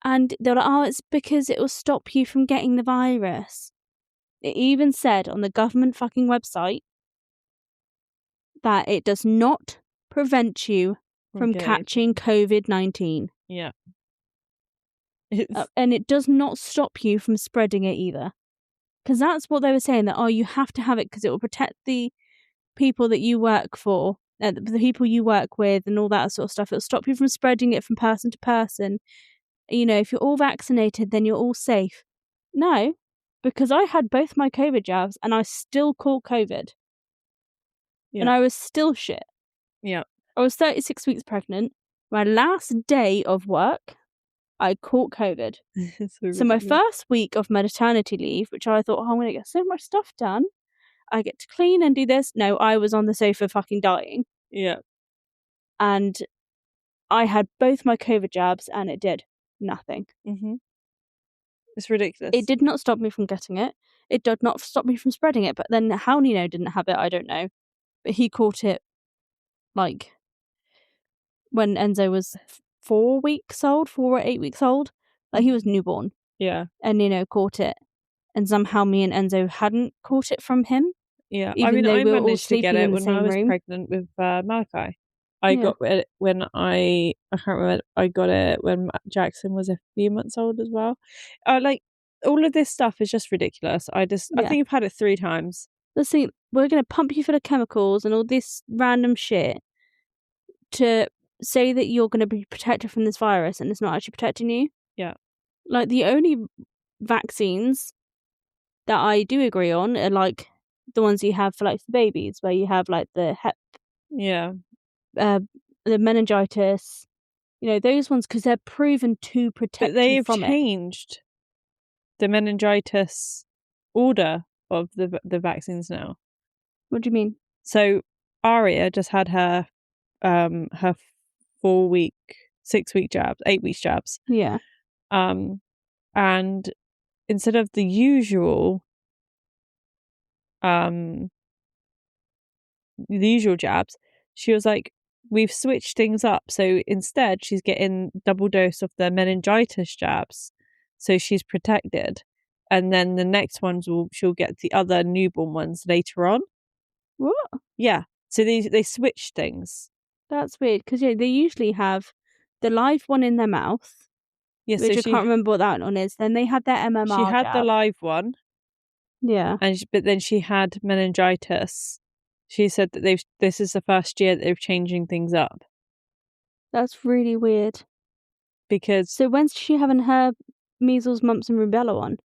And they were like, oh, it's because it will stop you from getting the virus. It even said on the government fucking website that it does not prevent you from catching COVID-19. Yeah. And it does not stop you from spreading it either. Because that's what they were saying, that, oh, you have to have it because it will protect the people that you work for, the people you work with and all that sort of stuff. It'll stop you from spreading it from person to person. You know, if you're all vaccinated, then you're all safe. No, because I had both my COVID jabs and I still caught COVID. Yeah. And I was still shit. Yeah. I was 36 weeks pregnant. My last day of work, I caught COVID. So my first week of maternity leave, which I thought, oh, I'm going to get so much stuff done. I get to clean and do this. No, I was on the sofa fucking dying. Yeah. And I had both my COVID jabs and it did nothing. Mm-hmm. It's ridiculous. It did not stop me from getting it. It did not stop me from spreading it. But then how Nino didn't have it, I don't know. But he caught it like when Enzo was 4 or 8 weeks old. Like, he was newborn. Yeah. And Nino caught it. And somehow me and Enzo hadn't caught it from him. Yeah. Even though I we were all managed to get sleeping it in the when same I was room. pregnant with Malachi. I got it when I can't remember. I got it when Jackson was a few months old as well. Like, all of this stuff is just ridiculous. I think I've had it 3 times. Let's see. We're going to pump you full of chemicals and all this random shit to say that you're going to be protected from this virus and it's not actually protecting you. Yeah. Like, the only vaccines that I do agree on are like the ones you have for like the babies, where you have like the hep, the meningitis, you know, those ones, because they're proven to protect you from it. But they've changed the meningitis order of the vaccines now. What do you mean? So Aria just had her 4-week, 6-week jabs, 8-week jabs. Yeah. And instead of the usual jabs, she was like, we've switched things up. So instead she's getting double dose of the meningitis jabs. So she's protected. And then the next ones she'll get the other newborn ones later on. What? Yeah. So they switched things. That's weird, because they usually have the live one in their mouth. Yes, which I can't remember what that one is. Then they had their MMR. She had the live one. Yeah. But then she had meningitis. She said that this is the first year that they're changing things up. That's really weird. Because so when's she having her measles, mumps, and rubella one?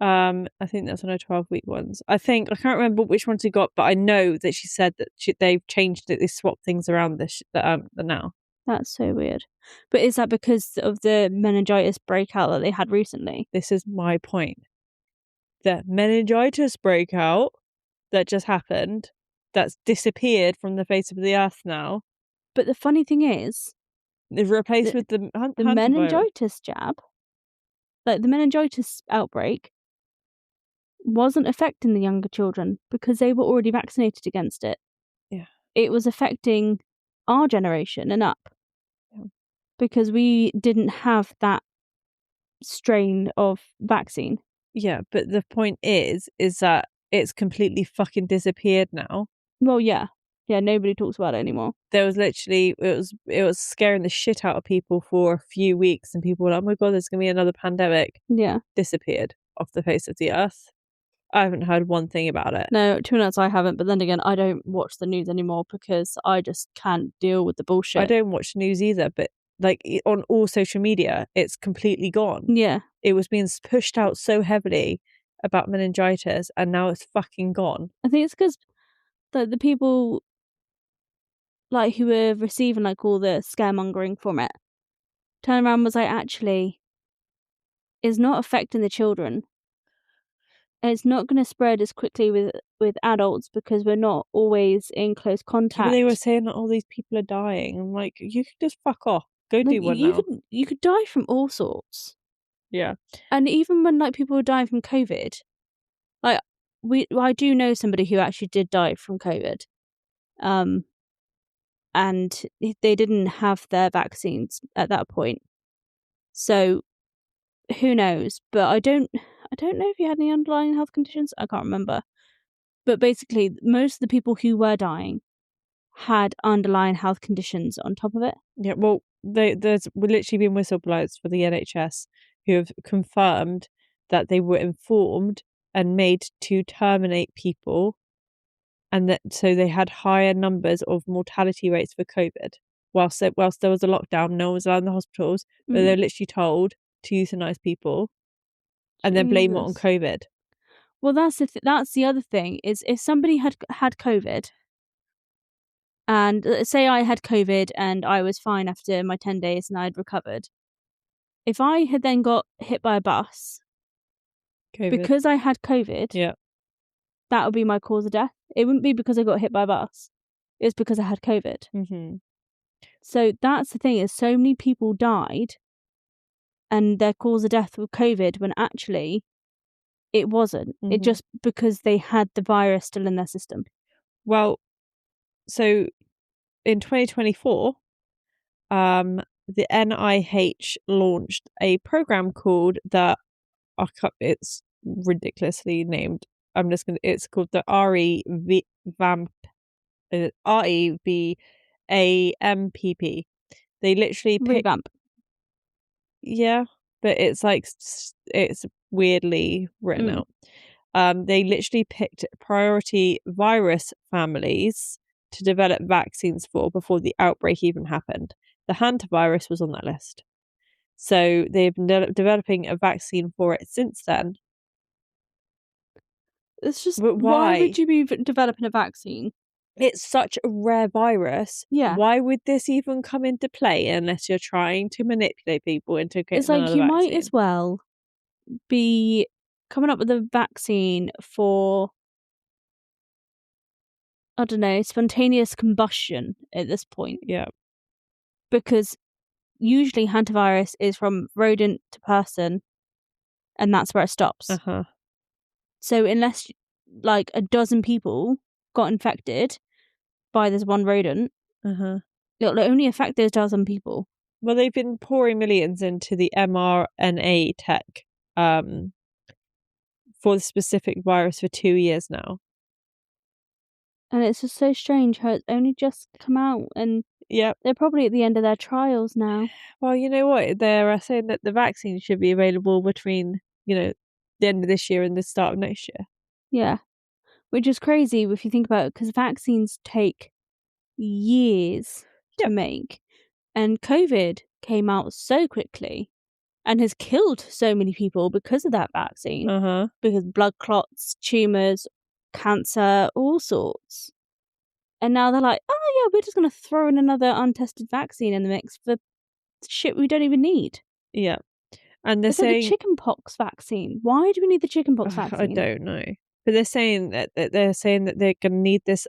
I think that's on her 12-week ones. I can't remember which ones she got, but I know that she said that they've changed it. They swapped things around now. That's so weird. But is that because of the meningitis breakout that they had recently? This is my point. The meningitis breakout that just happened, that's disappeared from the face of the earth now. But the funny thing is, they've replaced with the meningitis jab, like the meningitis outbreak, wasn't affecting the younger children because they were already vaccinated against it. Yeah. It was affecting our generation and up. Yeah. Because we didn't have that strain of vaccine. Yeah, but the point is that it's completely fucking disappeared now. Well, yeah. Yeah, nobody talks about it anymore. There was literally, it was scaring the shit out of people for a few weeks, and people were like, oh my God, there's going to be another pandemic. Yeah. Disappeared off the face of the earth. I haven't heard one thing about it. No, to be honest, I haven't. But then again, I don't watch the news anymore because I just can't deal with the bullshit. I don't watch the news either, but like on all social media, it's completely gone. Yeah. It was being pushed out so heavily about meningitis, and now it's fucking gone. I think it's because the people like who were receiving like all the scaremongering from it turned around and was like, actually, it's not affecting the children. And it's not going to spread as quickly with adults because we're not always in close contact. But they were saying that all these people are dying. I'm like, you could just fuck off. Go like, do one now. You could die from all sorts. Yeah. And even when like people were dying from COVID, like I do know somebody who actually did die from COVID. And they didn't have their vaccines at that point. So who knows? But I don't know if he had any underlying health conditions. I can't remember. But basically, most of the people who were dying had underlying health conditions on top of it. Yeah, well, there's literally been whistleblowers for the NHS who have confirmed that they were informed and made to terminate people, and that so they had higher numbers of mortality rates for COVID. Whilst there was a lockdown, no one was allowed in the hospitals, but they're literally told to euthanize people and then blame it on COVID. Well, that's the other thing is if somebody had COVID, and say I had COVID and I was fine after my 10 days and I'd recovered, if I had then got hit by a bus because I had COVID, yeah, that would be my cause of death. It wouldn't be because I got hit by a bus. It's because I had COVID. Mm-hmm. So that's the thing is so many people died and their cause of death was COVID when actually it wasn't. It just because they had the virus still in their system. Well, so in 2024, the NIH launched a program called it's ridiculously named. It's called the REVAMPP. They literally revamp. Yeah, but it's like it's weirdly written out. They literally picked priority virus families to develop vaccines for before the outbreak even happened. The Hantavirus was on that list. So they've been developing a vaccine for it since then. It's just, but why would you be developing a vaccine? It's such a rare virus. Yeah. Why would this even come into play unless you're trying to manipulate people into getting It's like another you vaccine? might as well be coming up with a vaccine for, I don't know, spontaneous combustion at this point. Yeah. Because usually hantavirus is from rodent to person and that's where it stops. So unless like a dozen people got infected by this one rodent, it'll only affect those dozen people. Well, they've been pouring millions into the mRNA tech for the specific virus for 2 years now. And it's just so strange how it's only just come out and they're probably at the end of their trials now. Well, you know what? They're saying that the vaccine should be available between, the end of this year and the start of next year. Yeah. Which is crazy if you think about it, because vaccines take years to make. And COVID came out so quickly and has killed so many people because of that vaccine. Because blood clots, tumours, cancer, all sorts. And now they're like, oh yeah, we're just going to throw in another untested vaccine in the mix for shit we don't even need. Yeah. And they're it's saying like the chickenpox vaccine. Why do we need the chickenpox vaccine? I don't know. But they're saying that they're going to need this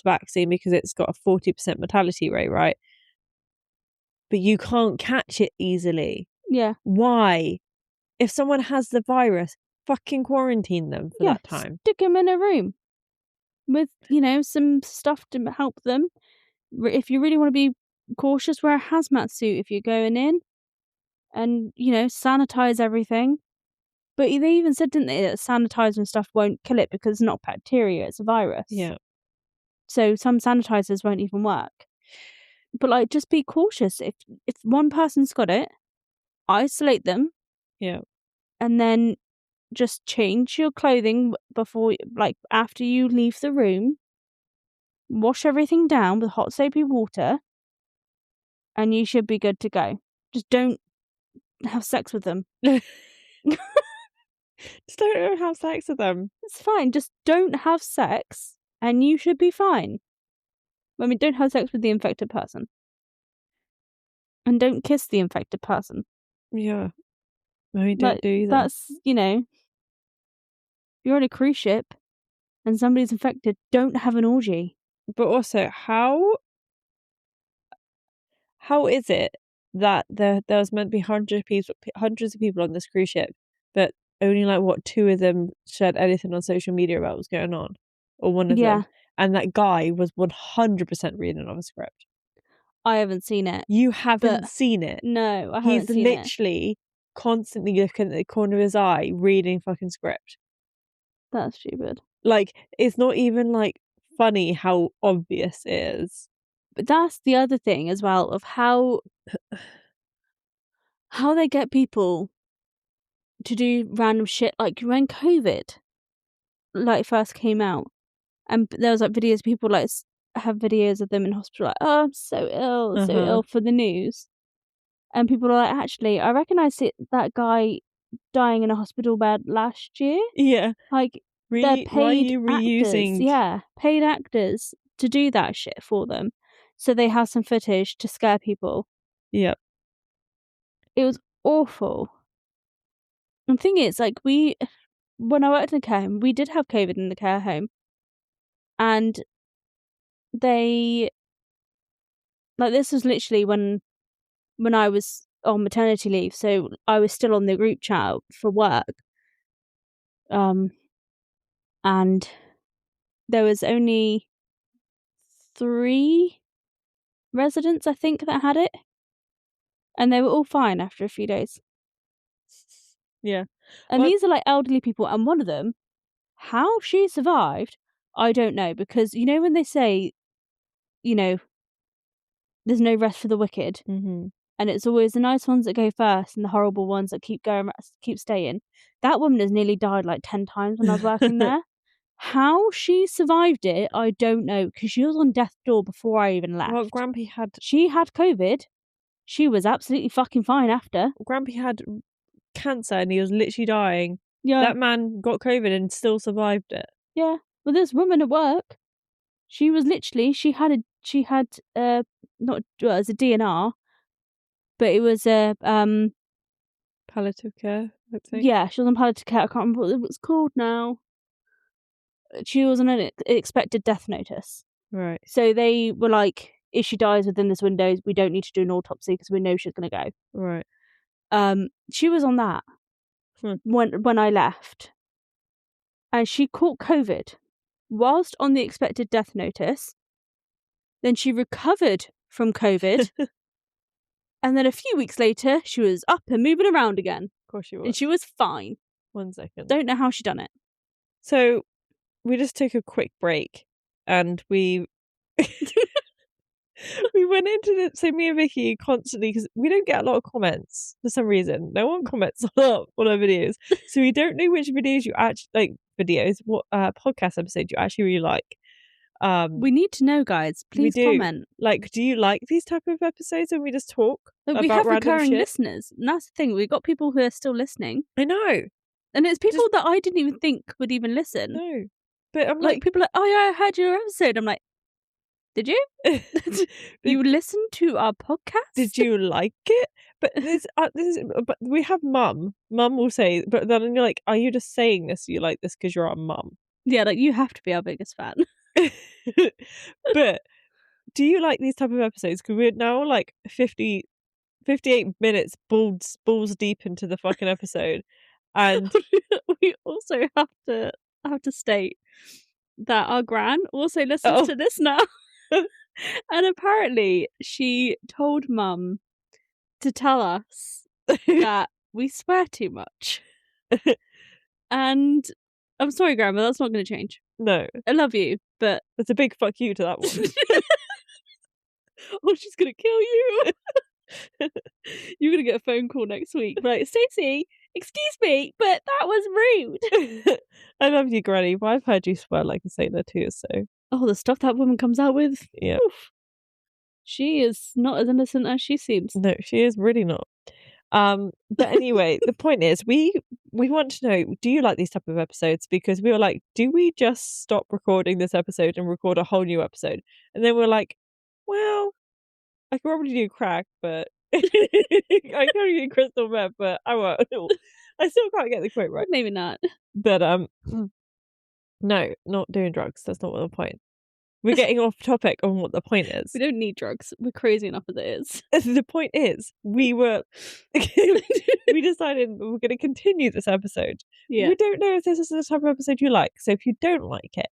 vaccine because it's got a 40% mortality rate, right? But you can't catch it easily. Yeah. Why? If someone has the virus, fucking quarantine them for that time. Stick them in a room with, some stuff to help them. If you really want to be cautious, wear a hazmat suit if you're going in. And, sanitize everything. But they even said, didn't they, that sanitizer and stuff won't kill it because it's not bacteria, it's a virus. Yeah. So some sanitizers won't even work. But, just be cautious. If one person's got it, isolate them. Yeah. And then just change your clothing before, like, after you leave the room, wash everything down with hot soapy water, and you should be good to go. Just don't have sex with them. Just don't have sex with them. It's fine. Just don't have sex, and you should be fine. I mean, don't have sex with the infected person. And don't kiss the infected person. Yeah. No, you don't do either. That's, you know, if you're on a cruise ship and somebody's infected, don't have an orgy. But also, how is it that there was meant to be hundreds of people on this cruise ship, but only like 2 of them shared anything on social media about what's going on, or one of them, and that guy was 100% reading off a script. I haven't seen it. You haven't seen it? No, I haven't seen it. He's literally constantly looking at the corner of his eye, reading fucking script. That's stupid. Like, it's not even like funny how obvious it is. But that's the other thing as well, of how they get people to do random shit. Like when COVID like first came out, and there was like videos of people like have videos of them in hospital, like, oh, I'm so ill for the news, and people are like, actually, I recognise that guy dying in a hospital bed last year. Yeah, like they're paid actors, paid actors to do that shit for them, so they have some footage to scare people. Yep. It was awful. The thing is, like, when I worked in the care home, we did have COVID in the care home, and they, like, this was literally when I was on maternity leave, so I was still on the group chat for work, and there was only 3 residents, I think, that had it, and they were all fine after a few days. Yeah. And these are like elderly people, and one of them, how she survived, I don't know, because you know when they say, you know, there's no rest for the wicked, and it's always the nice ones that go first and the horrible ones that keep staying. That woman has nearly died like 10 times when I was working there. How she survived it, I don't know, because she was on death's door before I even left. Well, Grampy had COVID. She was absolutely fucking fine after. Grampy had cancer and he was literally dying. Yeah. That man got COVID and still survived it. Yeah. Well, this woman at work, she was literally, she had not, well, it was a DNR, but it was a palliative care, I think. Yeah, she was on palliative care. I can't remember what it was called now. She was on an expected death notice. Right. So they were like, if she dies within this window, we don't need to do an autopsy because we know she's going to go. Right. She was on that when I left, and she caught COVID whilst on the expected death notice. Then she recovered from COVID, and then a few weeks later, she was up and moving around again. Of course she was. And she was fine. 1 second. Don't know how she done it. So we just took a quick break, and we we went into it. So me and Vicky constantly, because we don't get a lot of comments for some reason. No one comments on our videos, so we don't know which videos you actually like. What podcast episodes you actually really like. We need to know, guys. Please comment. Like, do you like these type of episodes when we just talk? Like, we have recurring listeners, and that's the thing. We've got people who are still listening. I know, and it's people that I didn't even think would even listen. No, but I'm like people are like, oh yeah, I heard your episode. I'm like, did you? You listen to our podcast? Did you like it? But but we have mum. Mum will say, but then you're like, are you just saying this? You like this because you're our mum? Yeah, like you have to be our biggest fan. But do you like these type of episodes? Because we're now like 58 minutes balls deep into the fucking episode, and we also have to state that our gran also listens to this now. And apparently she told mum to tell us that we swear too much. And I'm sorry, Grandma, that's not going to change. No. I love you, but it's a big fuck you to that one. Oh, she's going to kill you. You're going to get a phone call next week. Like, Stacey, Excuse me, but that was rude. I love you, Granny, but I've heard you swear like a sailor too, so. Oh, the stuff that woman comes out with. Yeah. Oof. She is not as innocent as she seems. No, she is really not. But anyway, the point is, we want to know, do you like these type of episodes? Because we were like, do we just stop recording this episode and record a whole new episode? And then we're like, well, I could probably do crack, but I can't do crystal meth, but I won't. I still can't get the quote right. Maybe not. But no, not doing drugs. That's not the point. We're getting off topic on what the point is. We don't need drugs. We're crazy enough as it is. The point is, we decided we were going to continue this episode. Yeah. We don't know if this is the type of episode you like. So if you don't like it,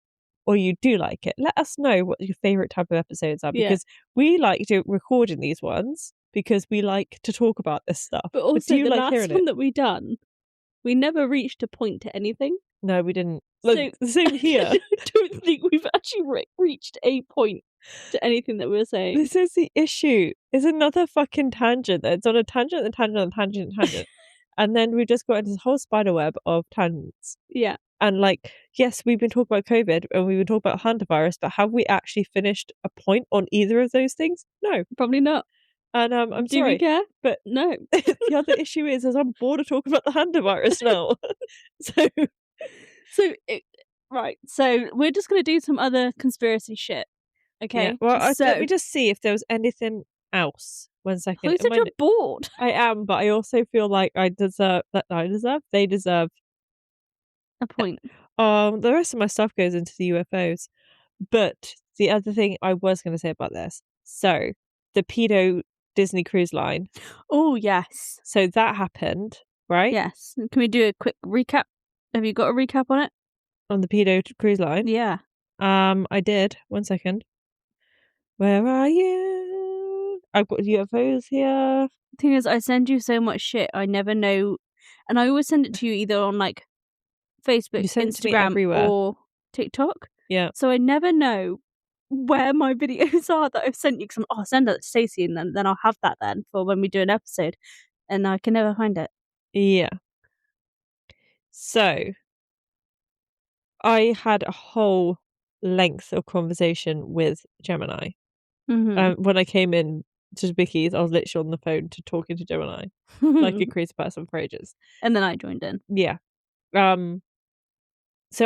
or you do like it, let us know what your favourite type of episodes are. Because we like recording these ones because we like to talk about this stuff. But also, do you the like last one that we done, we never reached a point to anything. No, we didn't. So, the same here. I don't think we've actually reached a point to anything that we're saying. This is the issue. It's another fucking tangent. It's on a tangent and tangent and tangent and tangent. And then we just got into this whole spider web of tangents. Yeah. And like, yes, we've been talking about COVID and we've been talking about Hantavirus, but have we actually finished a point on either of those things? No. Probably not. And I'm Do sorry. we care? But no. The other issue is I'm bored of talking about the Hantavirus now. Right. So we're just going to do some other conspiracy shit. Okay. Yeah. Well, let me just see if there was anything else. 1 second. You said you're bored. I am, but I also feel like they deserve a point. The rest of my stuff goes into the UFOs. But the other thing I was going to say about this, so the pedo Disney cruise line. Oh, yes. So that happened, right? Yes. Can we do a quick recap? Have you got a recap on it? On the pedo cruise line? Yeah. I did. 1 second. Where are you? I've got UFOs here. The thing is, I send you so much shit, I never know. And I always send it to you either on like Facebook, Instagram, or TikTok. Yeah. So I never know where my videos are that I've sent you. Because I'll send that to Stacey and then I'll have that then for when we do an episode. And I can never find it. Yeah. So I had a whole length of conversation with Gemini. Mm-hmm. When I came in to Vicky's, I was literally on the phone talking to Gemini like a crazy person for ages. And then I joined in. Yeah. So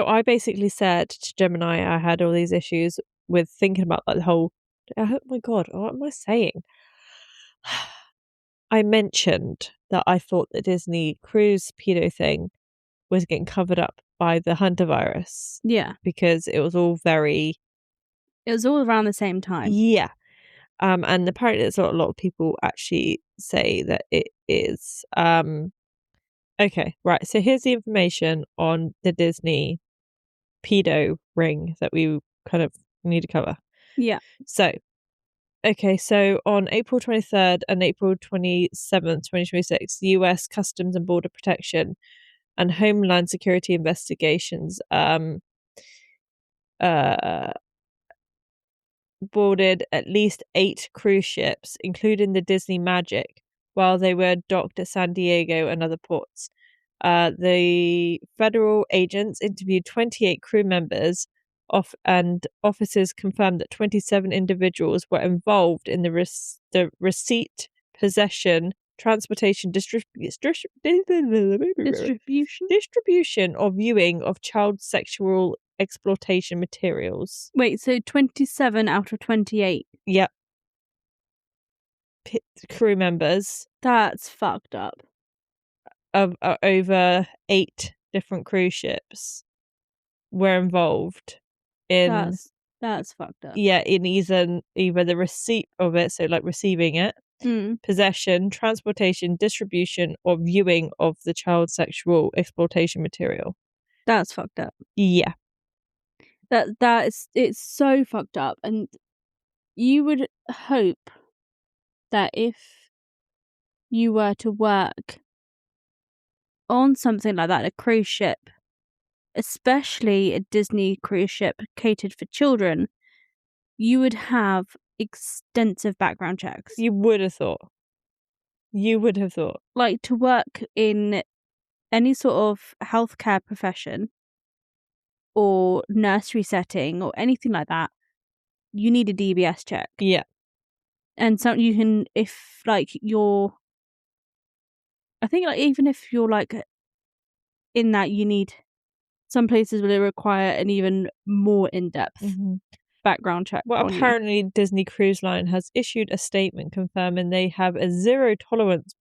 I basically said to Gemini I had all these issues with thinking about like the whole. Oh my god, what am I saying? I mentioned that I thought the Disney cruise pedo thing was getting covered up by the Hantavirus. Yeah. Because it was all around the same time. Yeah. And apparently there's a lot of people actually say that it is. Okay, right. So here's the information on the Disney pedo ring that we kind of need to cover. Yeah. So, okay, so on April 23rd and April 27th, 2026, the US Customs and Border Protection and Homeland Security investigations boarded at least 8 cruise ships, including the Disney Magic, while they were docked at San Diego and other ports. The federal agents interviewed 28 crew members, and officers confirmed that 27 individuals were involved in the receipt, possession, transportation, distribution or viewing of child sexual exploitation materials. Wait, so 27 out of 28? Yep. Crew members. That's fucked up. Of over 8 different cruise ships were involved in. That's fucked up. Yeah, in either the receipt of it, so like receiving it, possession, transportation, distribution, or viewing of the child sexual exploitation material. That's fucked up. Yeah. It's so fucked up, and you would hope that if you were to work on something like that, a cruise ship, especially a Disney cruise ship catered for children, you would have extensive background checks. You would have thought. Like, to work in any sort of healthcare profession or nursery setting or anything like that, you need a DBS check. Yeah. And so you can, if like you're, I think like even if you're like in that, you need, some places will require an even more in-depth background check. Well, apparently Disney Cruise Line has issued a statement confirming they have a zero tolerance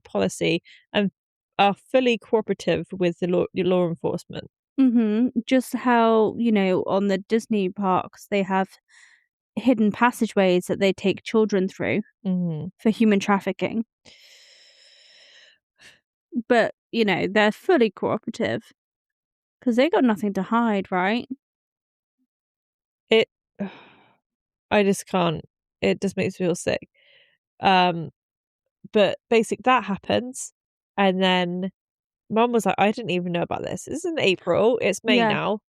policy and are fully cooperative with the law enforcement. Just how, you know, on the Disney parks, they have hidden passageways that they take children through for human trafficking. But, you know, they're fully cooperative because they got nothing to hide, right? I just can't. It just makes me feel sick. But basically that happens, and then Mum was like, I didn't even know about this. This is in April. It's May now.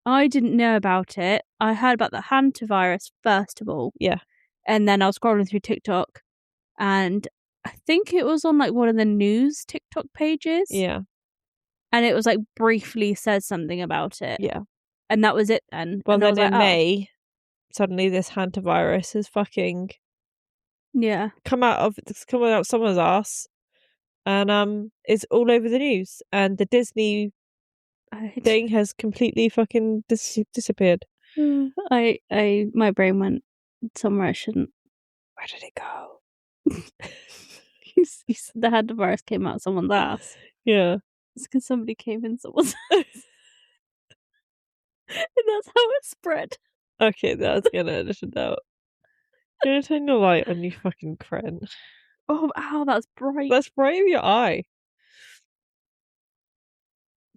I didn't know about it. I heard about the Hantavirus first of all. Yeah. And then I was scrolling through TikTok, and I think it was on like one of the news TikTok pages. Yeah. And it was like briefly said something about it. Yeah. And that was it then. Well, and then in May, suddenly this Hantavirus has fucking come out someone's ass, and it's all over the news, and the Disney thing has completely fucking disappeared. My brain went somewhere I shouldn't. Where did it go? The Hantavirus came out someone's ass. Yeah. It's because somebody came in someone's ass. And that's how it spread. Okay, that's gonna edit it out. You're gonna turn your light on, you fucking cren. Oh, ow, that's bright. That's bright in your eye.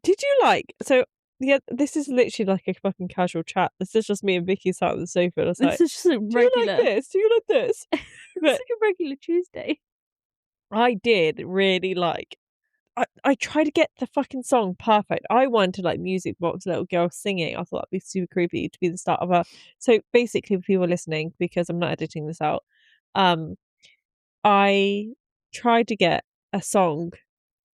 Did you so yeah, this is literally like a fucking casual chat. This is just me and Vicky sat on the sofa. And this is just a regular. Do you like this? Do you like this? It's like a regular Tuesday. I did really I tried to get the fucking song perfect. I wanted like music box little girl singing. I thought that'd be super creepy to be the start of a. So basically, for people listening, because I'm not editing this out, I tried to get a song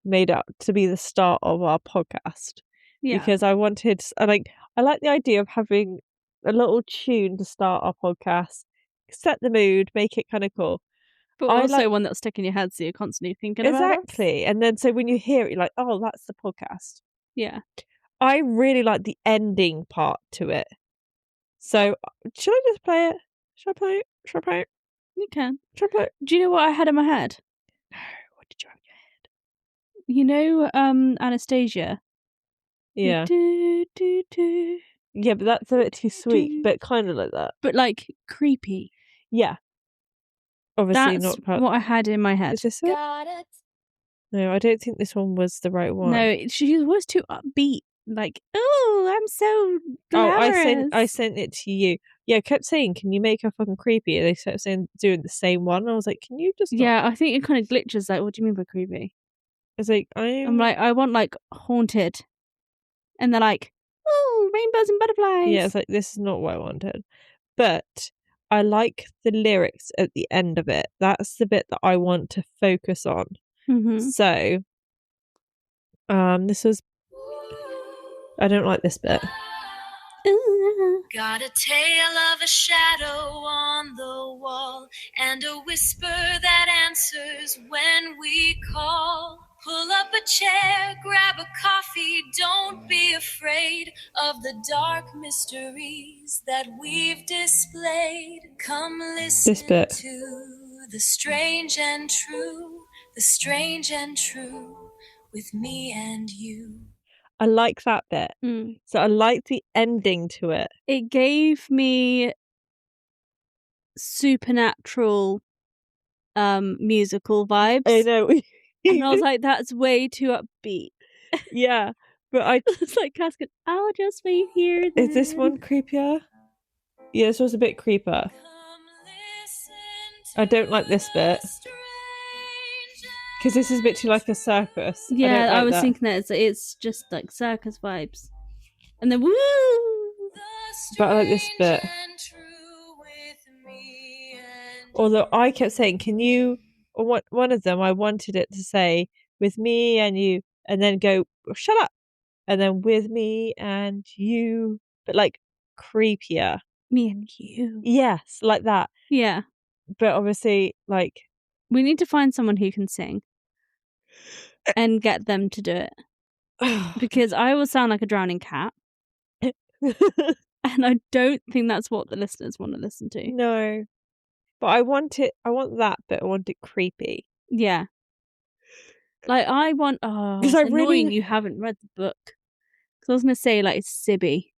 made up to be the start of our podcast. Yeah. Because I wanted, I like the idea of having a little tune to start our podcast, set the mood, make it kind of cool. But also one that's stuck in your head, so you're constantly thinking about it. Exactly. And then so when you hear it, you're like, oh, that's the podcast. Yeah. I really like the ending part to it. So should I just play it? Should I play it? Should I play it? You can. Should I play it? Do you know what I had in my head? No. What did you have in your head? You know, Anastasia. Yeah. Yeah, but that's a bit too sweet, but kind of like that. But like creepy. Yeah. Obviously that's not what I had in my head. Is this it? Got it. No, I don't think this one was the right one. No, she was too upbeat. Like, oh, I'm so glamorous. I sent it to you. Yeah, I kept saying, can you make her fucking creepy? And they kept saying doing the same one. I was like, can you just Yeah, I think it kind of glitches. Like, what do you mean by creepy? It's like I'm like, I want like haunted. And they're like, oh, rainbows and butterflies. Yeah, it's like, this is not what I wanted. But I like the lyrics at the end of it. That's the bit that I want to focus on. So, this was. I don't like this bit. Got a tale of a shadow on the wall and a whisper that answers when we call. Pull up a chair, grab a coffee, don't be afraid of the dark mysteries that we've displayed. Come listen to the strange and true, the strange and true with me and you. I like that bit. So I like the ending to it. It gave me supernatural musical vibes. I know. And I was like, that's way too upbeat. Yeah. But it's like Casket, I'll just wait here then. Is this one creepier? Yeah, this was a bit creepier. I don't like this bit. Because this is a bit too like a circus. Yeah, I was thinking that it's just like circus vibes. And then woo! But I like this bit. Although I kept saying, can you, or one of them, I wanted it to say, with me and you, and then go, shut up, and then with me and you, but like creepier. Me and you. Yes, like that. Yeah. But obviously, like, we need to find someone who can sing and get them to do it. Because I will sound like a drowning cat. And I don't think that's what the listeners want to listen to. No. But I want that, but I want it creepy. Yeah. Like, I want... Oh, it's annoying you haven't read the book. Because I was going to say, like, it's Sibby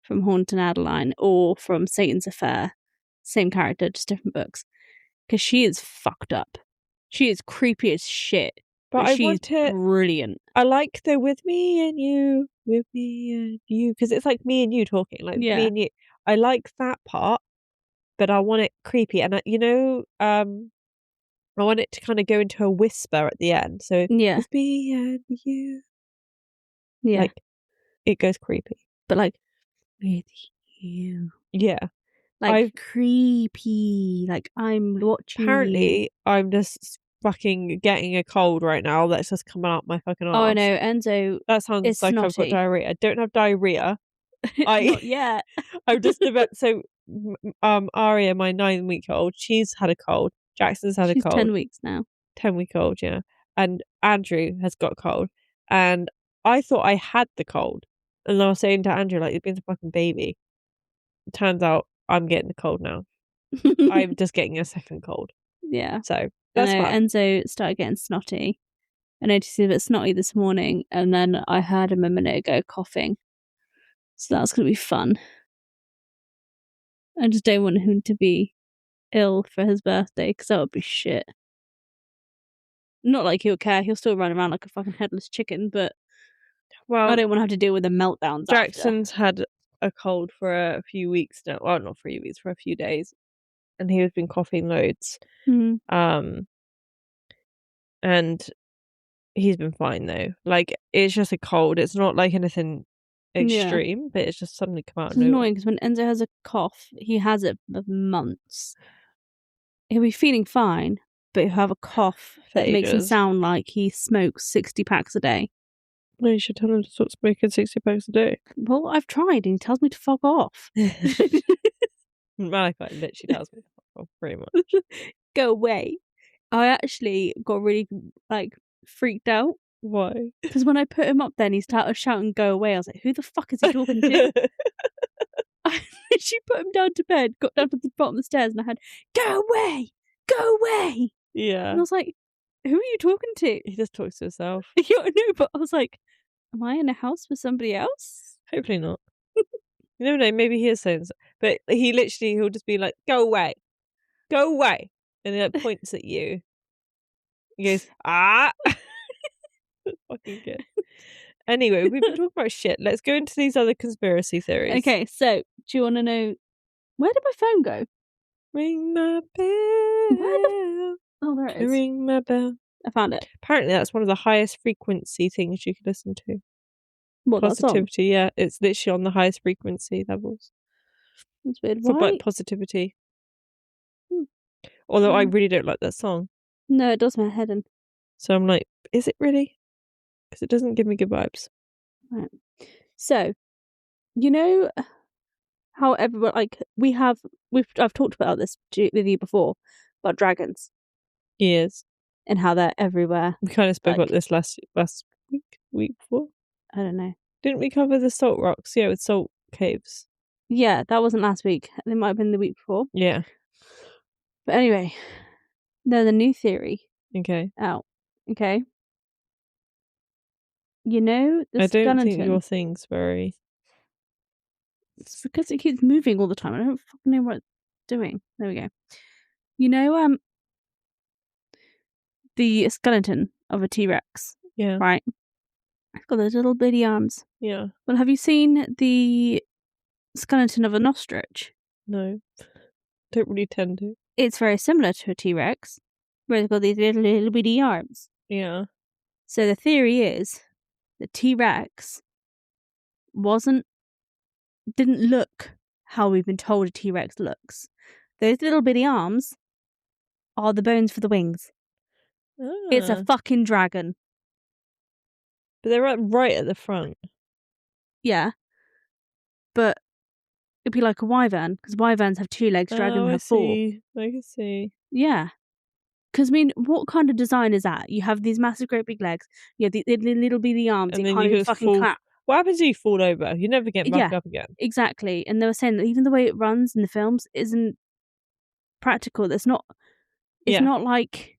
from Haunted Adeline or from Satan's Affair. Same character, just different books. Because she is fucked up. She is creepy as shit. But she's brilliant. I like the with me and you, because it's like me and you talking, like me and you. I like that part, but I want it creepy, and I want it to kind of go into a whisper at the end. So with me and you, like it goes creepy, but like with you, like creepy. Like I'm watching. Apparently, I'm just fucking getting a cold right now that's just coming out my fucking arse. Oh no, Enzo. That sounds like snotty. I've got diarrhea. I don't have diarrhea. Not yet. I'm just about Aria, my 9-week-old, she's had a cold. Jackson's had a cold. 10 weeks now. 10-week-old, yeah. And Andrew has got a cold. And I thought I had the cold. And I was saying to Andrew, like, you've been a fucking baby. It turns out I'm getting the cold now. I'm just getting a second cold. Yeah. So that's fine. Enzo started getting snotty. I noticed he was a bit snotty this morning, and then I heard him a minute ago coughing. So that's going to be fun. I just don't want him to be ill for his birthday, because that would be shit. Not like he'll care. He'll still run around like a fucking headless chicken, but I don't want to have to deal with the meltdowns Jackson's had a cold for a few weeks now. Well, not 3 weeks, for a few days. And he has been coughing loads. Mm-hmm. And he's been fine though. Like, it's just a cold. It's not like anything extreme, but it's just suddenly come out. It's annoying because when Enzo has a cough, he has it for months. He'll be feeling fine, but he'll have a cough that makes him sound like he smokes 60 packs a day. No, you should tell him to stop smoking 60 packs a day. Well, I've tried and he tells me to fuck off. Malachi literally tells me to fuck off, pretty much. Go away. I actually got really, freaked out. Why? Because when I put him up then, he started shouting, go away. I was like, who the fuck is he talking to? She put him down to bed, got down to the bottom of the stairs, and I had, go away! Go away! Yeah. And I was like, who are you talking to? He just talks to himself. Yeah, I know, but I was like, am I in a house with somebody else? Hopefully not. You never know, maybe he is saying so. But he'll just be like, go away. Go away. And he points at you. He goes, ah! Fucking good. Anyway, we've been talking about shit. Let's go into these other conspiracy theories. Okay, so do you want to know where did my phone go? Ring my bell. Oh, there it is. Ring my bell. I found it. Apparently, that's one of the highest frequency things you can listen to. What, positivity? Yeah, it's literally on the highest frequency levels. That's weird. For positivity. Although I really don't like that song. No, it does my head in. So I'm like, is it really? Because it doesn't give me good vibes. Right. So, you know how everyone, I've talked about this with you before, about dragons. Yes. And how they're everywhere. We kind of spoke about this last week before. I don't know. Didn't we cover the salt rocks? Yeah, with salt caves. Yeah, that wasn't last week. It might have been the week before. Yeah. But anyway, there's a new theory. Okay. Out. Okay. You know the skeleton. I don't think your thing's very... It's because it keeps moving all the time. I don't fucking know what it's doing. There we go. You know, the skeleton of a T-Rex. Yeah. Right? It's got those little bitty arms. Yeah. Well, have you seen the skeleton of an ostrich? No. Don't really tend to. It's very similar to a T-Rex, where it's got these little bitty arms. Yeah. So the theory is the T-Rex didn't look how we've been told a T-Rex looks. Those little bitty arms are the bones for the wings. It's a fucking dragon. But they're right at the front. Yeah. But it'd be like a wyvern, because wyverns have 2 legs, dragons have 4. I can see. Yeah. Because, I mean, what kind of design is that? You have these massive, great big legs. You have the little bitty arms. And you then can't you even just fucking clap. What happens if you fall over? You never get back up again. Exactly. And they were saying that even the way it runs in the films isn't practical. It's not like...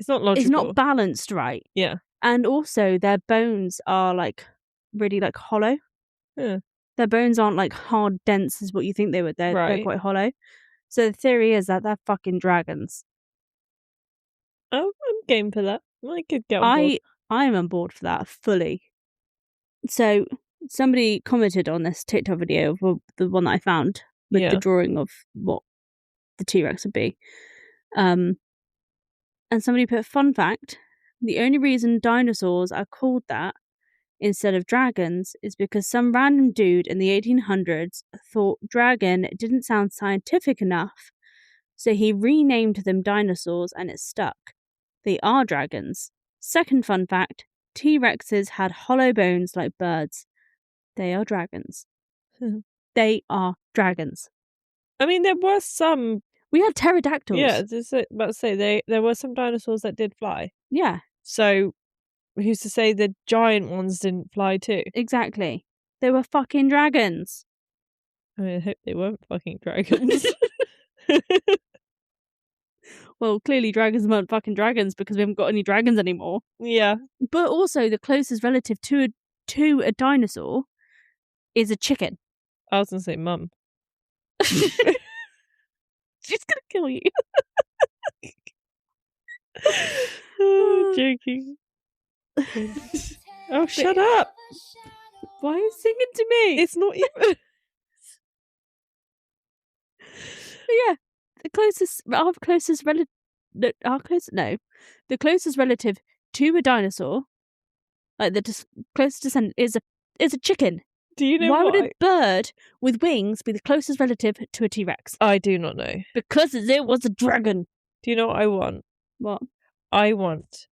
It's not logical. It's not balanced right. Yeah. And also, their bones are, like, really, like, hollow. Yeah. Their bones aren't, like, hard, dense as what you think they would. They're quite hollow. So the theory is that they're fucking dragons. Oh, I'm game for that. I could get on board. I am on board for that, fully. So, somebody commented on this TikTok video, the one that I found, with the drawing of what the T-Rex would be. And somebody put, fun fact, the only reason dinosaurs are called that instead of dragons is because some random dude in the 1800s thought dragon didn't sound scientific enough, so he renamed them dinosaurs and it stuck. They are dragons. Second fun fact, T-Rexes had hollow bones like birds. They are dragons. They are dragons. I mean, there were some... We had pterodactyls. Yeah, about to say, there were some dinosaurs that did fly. Yeah. So, who's to say the giant ones didn't fly too? Exactly. They were fucking dragons. I mean, I hope they weren't fucking dragons. Well, clearly dragons weren't fucking dragons because we haven't got any dragons anymore. Yeah. But also, the closest relative to a dinosaur is a chicken. I was going to say mum. She's going to kill you. Joking. Oh, shut up. Why are you singing to me? It's not even... Yeah, the closest relative to a dinosaur, like the closest descendant, is a chicken. Do you know why would a bird with wings be the closest relative to a T-Rex? I do not know. Because it was a dragon. Do you know what I want? What? I want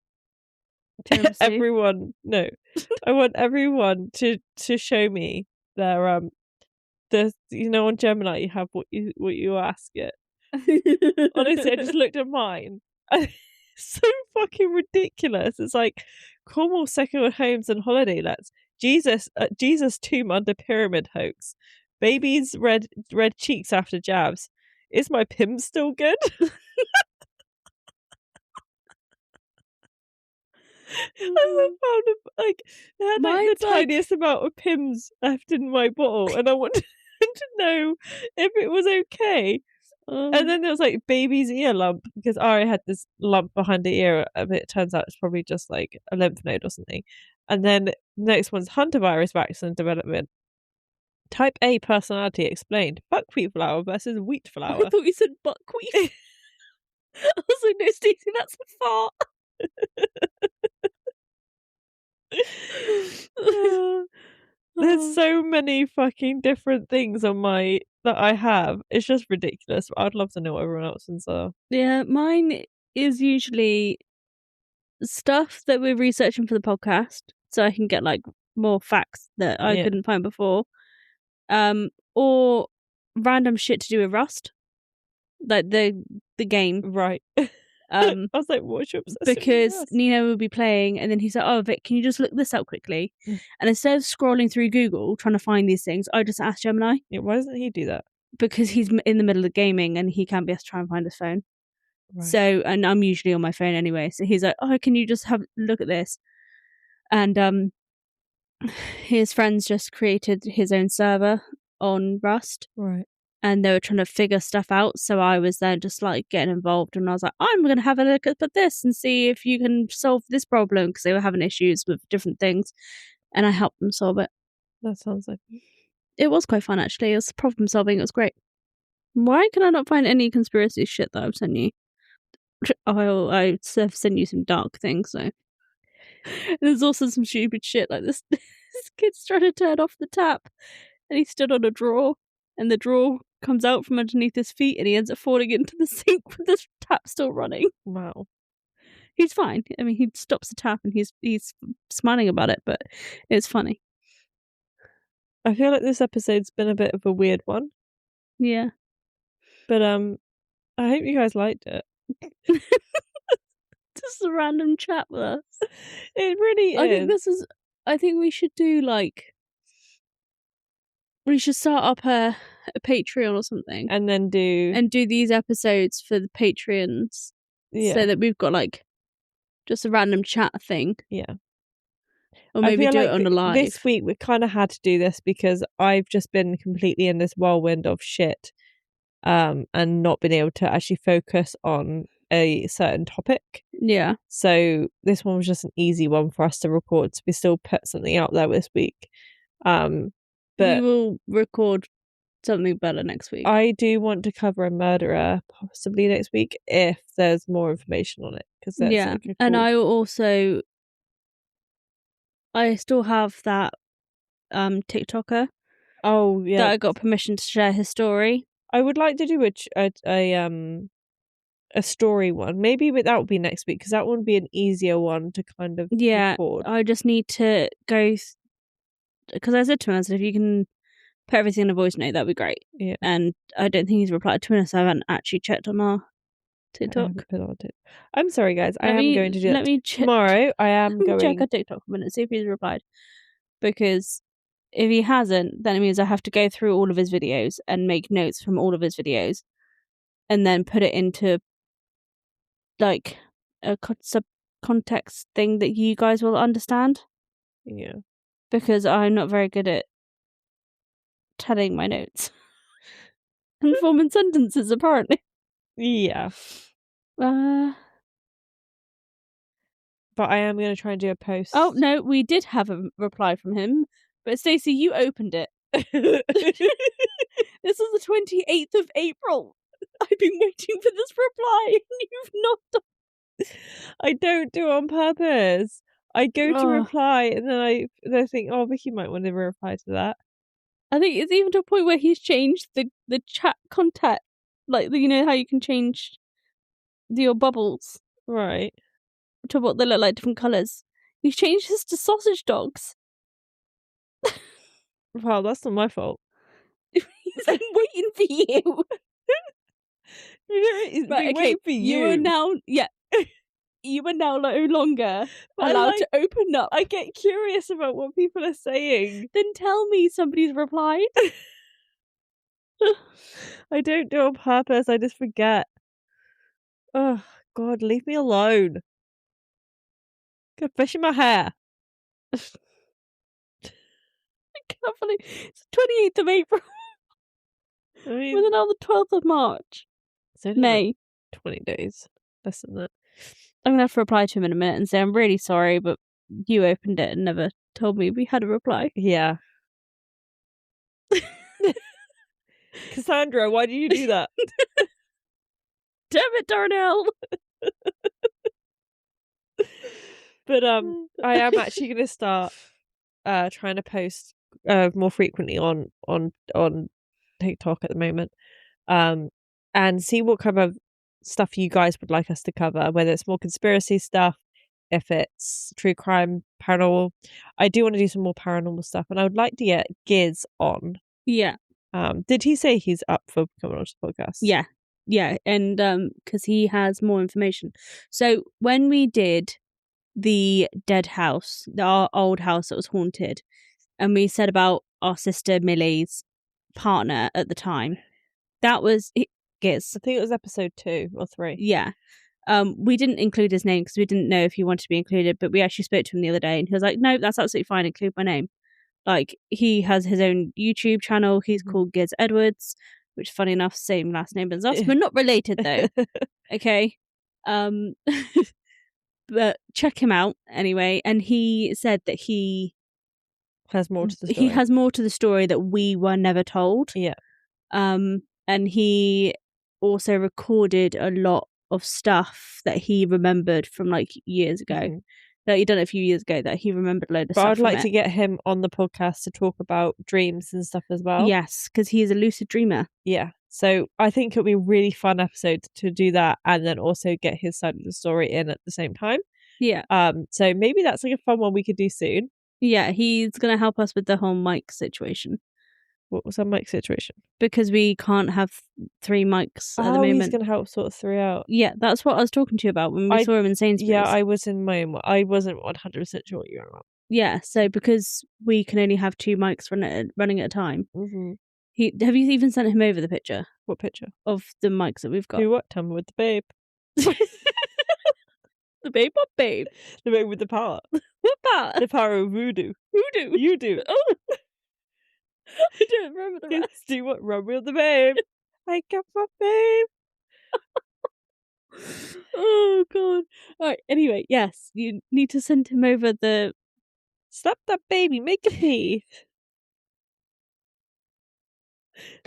everyone. No, I want everyone to show me their on Gemini you have what you ask it. Honestly, I just looked at mine. And it's so fucking ridiculous. It's like Cornwall second homes and holiday lets. Jesus tomb under pyramid hoax. Baby's red cheeks after jabs. Is my Pim still good? I found they had the tiniest amount of Pims left in my bottle, and I wanted to know if it was okay. And then there was like baby's ear lump, because Ari had this lump behind the ear, and it turns out it's probably just like a lymph node or something. And then the next one's Hantavirus vaccine development. Type A personality explained. Buckwheat flour versus wheat flour. I thought you said buckwheat. I was like, no, Stacey, that's a fart. There's so many fucking different things on that I have. It's just ridiculous. I'd love to know what everyone else's are. Yeah, mine is usually stuff that we're researching for the podcast, so I can get like more facts that I couldn't find before. Or random shit to do with Rust, like the game. Right. I was like, what's your obsession? Because Nino would be playing, and then he's like, oh, Vic, can you just look this up quickly? And instead of scrolling through Google trying to find these things, I just asked Gemini. Yeah, why doesn't he do that? Because he's in the middle of gaming and he can't be asked to try and find his phone. Right. So, and I'm usually on my phone anyway, so he's like, oh, can you just have a look at this? And his friends just created his own server on Rust. Right. And they were trying to figure stuff out, so I was there just like getting involved, and I was like, I'm going to have a look at this and see if you can solve this problem, because they were having issues with different things, and I helped them solve it. That sounds like... It was quite fun, actually. It was problem solving. It was great. Why can I not find any conspiracy shit that I've sent you? I have sent you some dark things, so... There's also some stupid shit, like this kid's trying to turn off the tap, and he stood on a drawer, and the drawer comes out from underneath his feet, and he ends up falling into the sink with the tap still running. Wow. He's fine. I mean, he stops the tap and he's smiling about it, but it's funny. I feel like this episode's been a bit of a weird one. Yeah. But I hope you guys liked it. Just a random chat with us. It really is. I think we should do we should start up a Patreon or something. And then do these episodes for the Patreons. Yeah. So that we've got just a random chat thing. Yeah. Or maybe do it on a live. This week we kind of had to do this because I've just been completely in this whirlwind of shit. And not been able to actually focus on a certain topic. Yeah. So this one was just an easy one for us to record. So we still put something out there this week. But we will record something better next week. I do want to cover a murderer possibly next week if there's more information on it. Yeah, and I still have that TikToker. Oh yeah, that I got permission to share his story. I would like to do a story one. Maybe, but that would be next week because that would be an easier one to kind of record. I just need to go because I said to him, I said, if you can put everything in a voice note, that'd be great. Yeah, and I don't think he's replied to us. So I haven't actually checked on our TikTok. I'm sorry, guys. I am going to do that tomorrow. I am going to check our TikTok a minute, see if he's replied. Because if he hasn't, then it means I have to go through all of his videos and make notes from all of his videos, and then put it into a sub-context thing that you guys will understand. Yeah. Because I'm not very good at telling my notes and forming sentences, apparently. Yeah. But I am going to try and do a post. Oh, no, we did have a reply from him. But Stacey, you opened it. This is the 28th of April. I've been waiting for this reply and you've not done. I don't do it on purpose. I go to reply and then I think, oh, Vicky might want to reply to that. I think it's even to a point where he's changed the chat contact. You know how you can change your bubbles. Right. To what they look like, different colours. He's changed this to sausage dogs. Well, that's not my fault. He's been waiting for you. He's been waiting for you. You are now, you are now no longer allowed to open up. I get curious about what people are saying. Then tell me somebody's replied. I don't do it on purpose. I just forget. Oh, God, leave me alone. Got fish in my hair. I can't believe it's the 28th of April. I mean, we're now the 12th of March. It's May. 20 days. Less than that. I'm going to have to reply to him in a minute and say, I'm really sorry, but you opened it and never told me we had a reply. Yeah. Cassandra, why did you do that? Damn it, Darnell. But I am actually going to start trying to post more frequently on TikTok at the moment, and see what kind of stuff you guys would like us to cover, whether it's more conspiracy stuff, if it's true crime, paranormal. I do want to do some more paranormal stuff, and I would like to get Giz on. Yeah. Did he say he's up for coming on the podcast? Yeah, and because he has more information. So when we did the dead house, our old house that was haunted, and we said about our sister Millie's partner at the time, that was Giz. I think it was episode 2 or 3. Yeah. We didn't include his name because we didn't know if he wanted to be included, but we actually spoke to him the other day and he was like, no, that's absolutely fine, include my name. He has his own YouTube channel. He's called Giz Edwards, which, funny enough, same last name as us. We're not related though. Okay. But check him out anyway. And he said that he has more to the story. He has more to the story that we were never told. Yeah. And he also recorded a lot of stuff that he remembered from years ago. Mm-hmm. That he done it a few years ago, that he remembered a load of stuff. But I'd like to get him on the podcast to talk about dreams and stuff as well. Yes, because he is a lucid dreamer. Yeah. So I think it'll be a really fun episode to do that and then also get his side of the story in at the same time. Yeah. So maybe that's like a fun one we could do soon. Yeah, he's going to help us with the whole mic situation. What was our mic situation? Because we can't have 3 mics at the moment. He's going to help sort 3 out. Yeah, that's what I was talking to you about when we saw him in Sainsbury's. Yeah, I was in my own. I wasn't 100% sure what you were about. Yeah, so because we can only have 2 mics running at a time. Mm-hmm. Have you even sent him over the picture? What picture? Of the mics that we've got. Do what? Tell me with the babe. The babe or babe? The babe with the power. What power? The power of voodoo. Voodoo? You do. Oh. I don't remember the rest. Do what? Run with the babe. I got my babe. Oh, God. Alright, anyway, yes, you need to send him over the... Slap that baby, make it pee.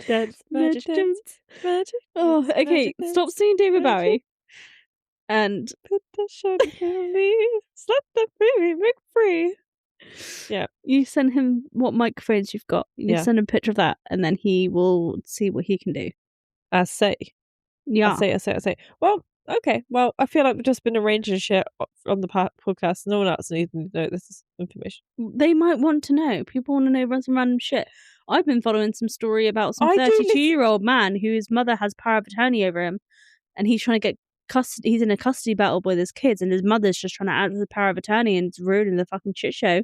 Dance, magic, dance, magic. Oh, dance, okay, magic, stop dance, singing David magic. Bowie. And put that shiny on me. Slap that baby, make free. Yeah. You send him what microphones you've got. You send him a picture of that, and then he will see what he can do. I say. Yeah. I say. Well, okay. Well, I feel like we've just been arranging shit on the podcast. No one else needs to know this information. They might want to know. People want to know some random shit. I've been following some story about some 32-year-old man whose mother has power of attorney over him, and he's trying to get custody. He's in a custody battle with his kids, and his mother's just trying to act as the power of attorney and it's ruining the fucking shit show.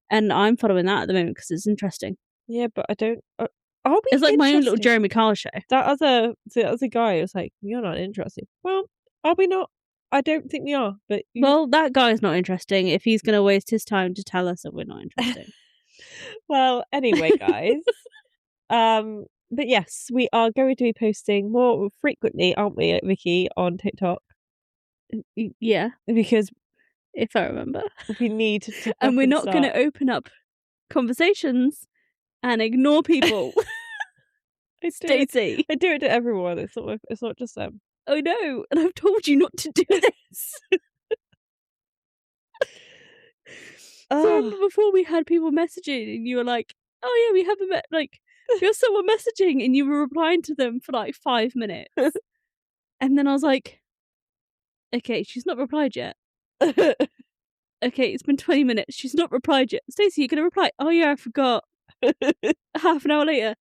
And I'm following that at the moment because it's interesting. Yeah, but I don't. It's like my own little Jeremy Kyle show. The other guy was like, "You're not interested." Well, are we not? I don't think we are. But well, that guy's not interesting. If he's going to waste his time to tell us that we're not interesting. Well, anyway, guys. But yes, we are going to be posting more frequently, aren't we, Vicky, on TikTok? Yeah, because if I remember, we need to. And we're not going to open up conversations and ignore people. Stacey, I do it to everyone. It's not just them. I know, and I've told you not to do this. So remember before we had people messaging, and you were like, "Oh yeah, we haven't met." Like, you're someone messaging, and you were replying to them for like 5 minutes, and then I was like, "Okay, she's not replied yet." Okay, it's been 20 minutes. She's not replied yet. Stacey, you gonna reply? Oh yeah, I forgot. Half an hour later.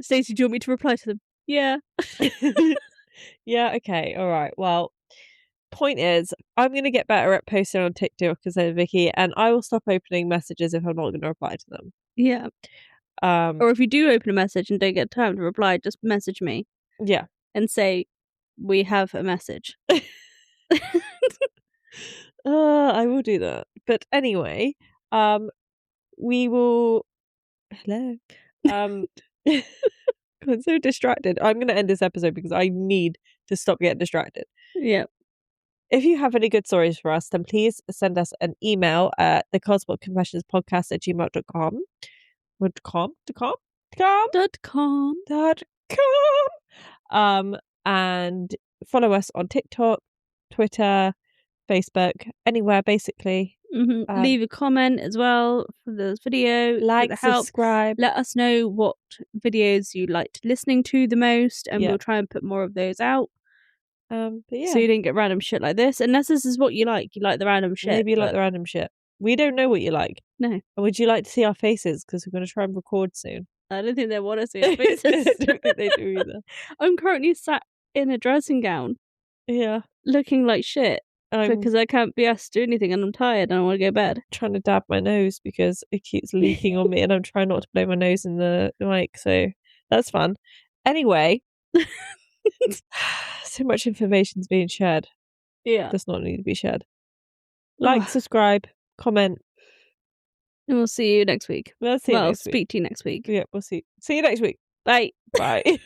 Stacey, do you want me to reply to them? Yeah. Yeah, okay, alright. Well, point is, I'm gonna get better at posting on TikTok because of Vicky, and I will stop opening messages if I'm not gonna reply to them. Yeah. Or if you do open a message and don't get time to reply, just message me. Yeah. And say, we have a message. I will do that. But anyway, we will... Hello. I'm so distracted. I'm going to end this episode because I need to stop getting distracted. Yeah. If you have any good stories for us, then please send us an email at thecosmicconfessionspodcast@gmail.com. And follow us on TikTok, Twitter, Facebook, anywhere basically. Mm-hmm. Leave a comment as well for this video. Like, subscribe. Let us know what videos you liked listening to the most, and we'll try and put more of those out. But yeah. So you didn't get random shit like this, unless this is what you like. You like the random shit. Maybe you like the random shit. We don't know what you like. No. And would you like to see our faces? Because we're going to try and record soon. I don't think they want to see our faces. I don't think they do either. I'm currently sat in a dressing gown. Yeah. Looking like shit. Because I can't be asked to do anything and I'm tired and I want to go to bed. Trying to dab my nose because it keeps leaking on me and I'm trying not to blow my nose in the mic, so that's fun. Anyway, so much information's being shared. Yeah. Does not need to be shared. Like, subscribe, comment. And we'll see you next week. We'll speak to you next week. Yeah, we'll see. See you next week. Bye. Bye.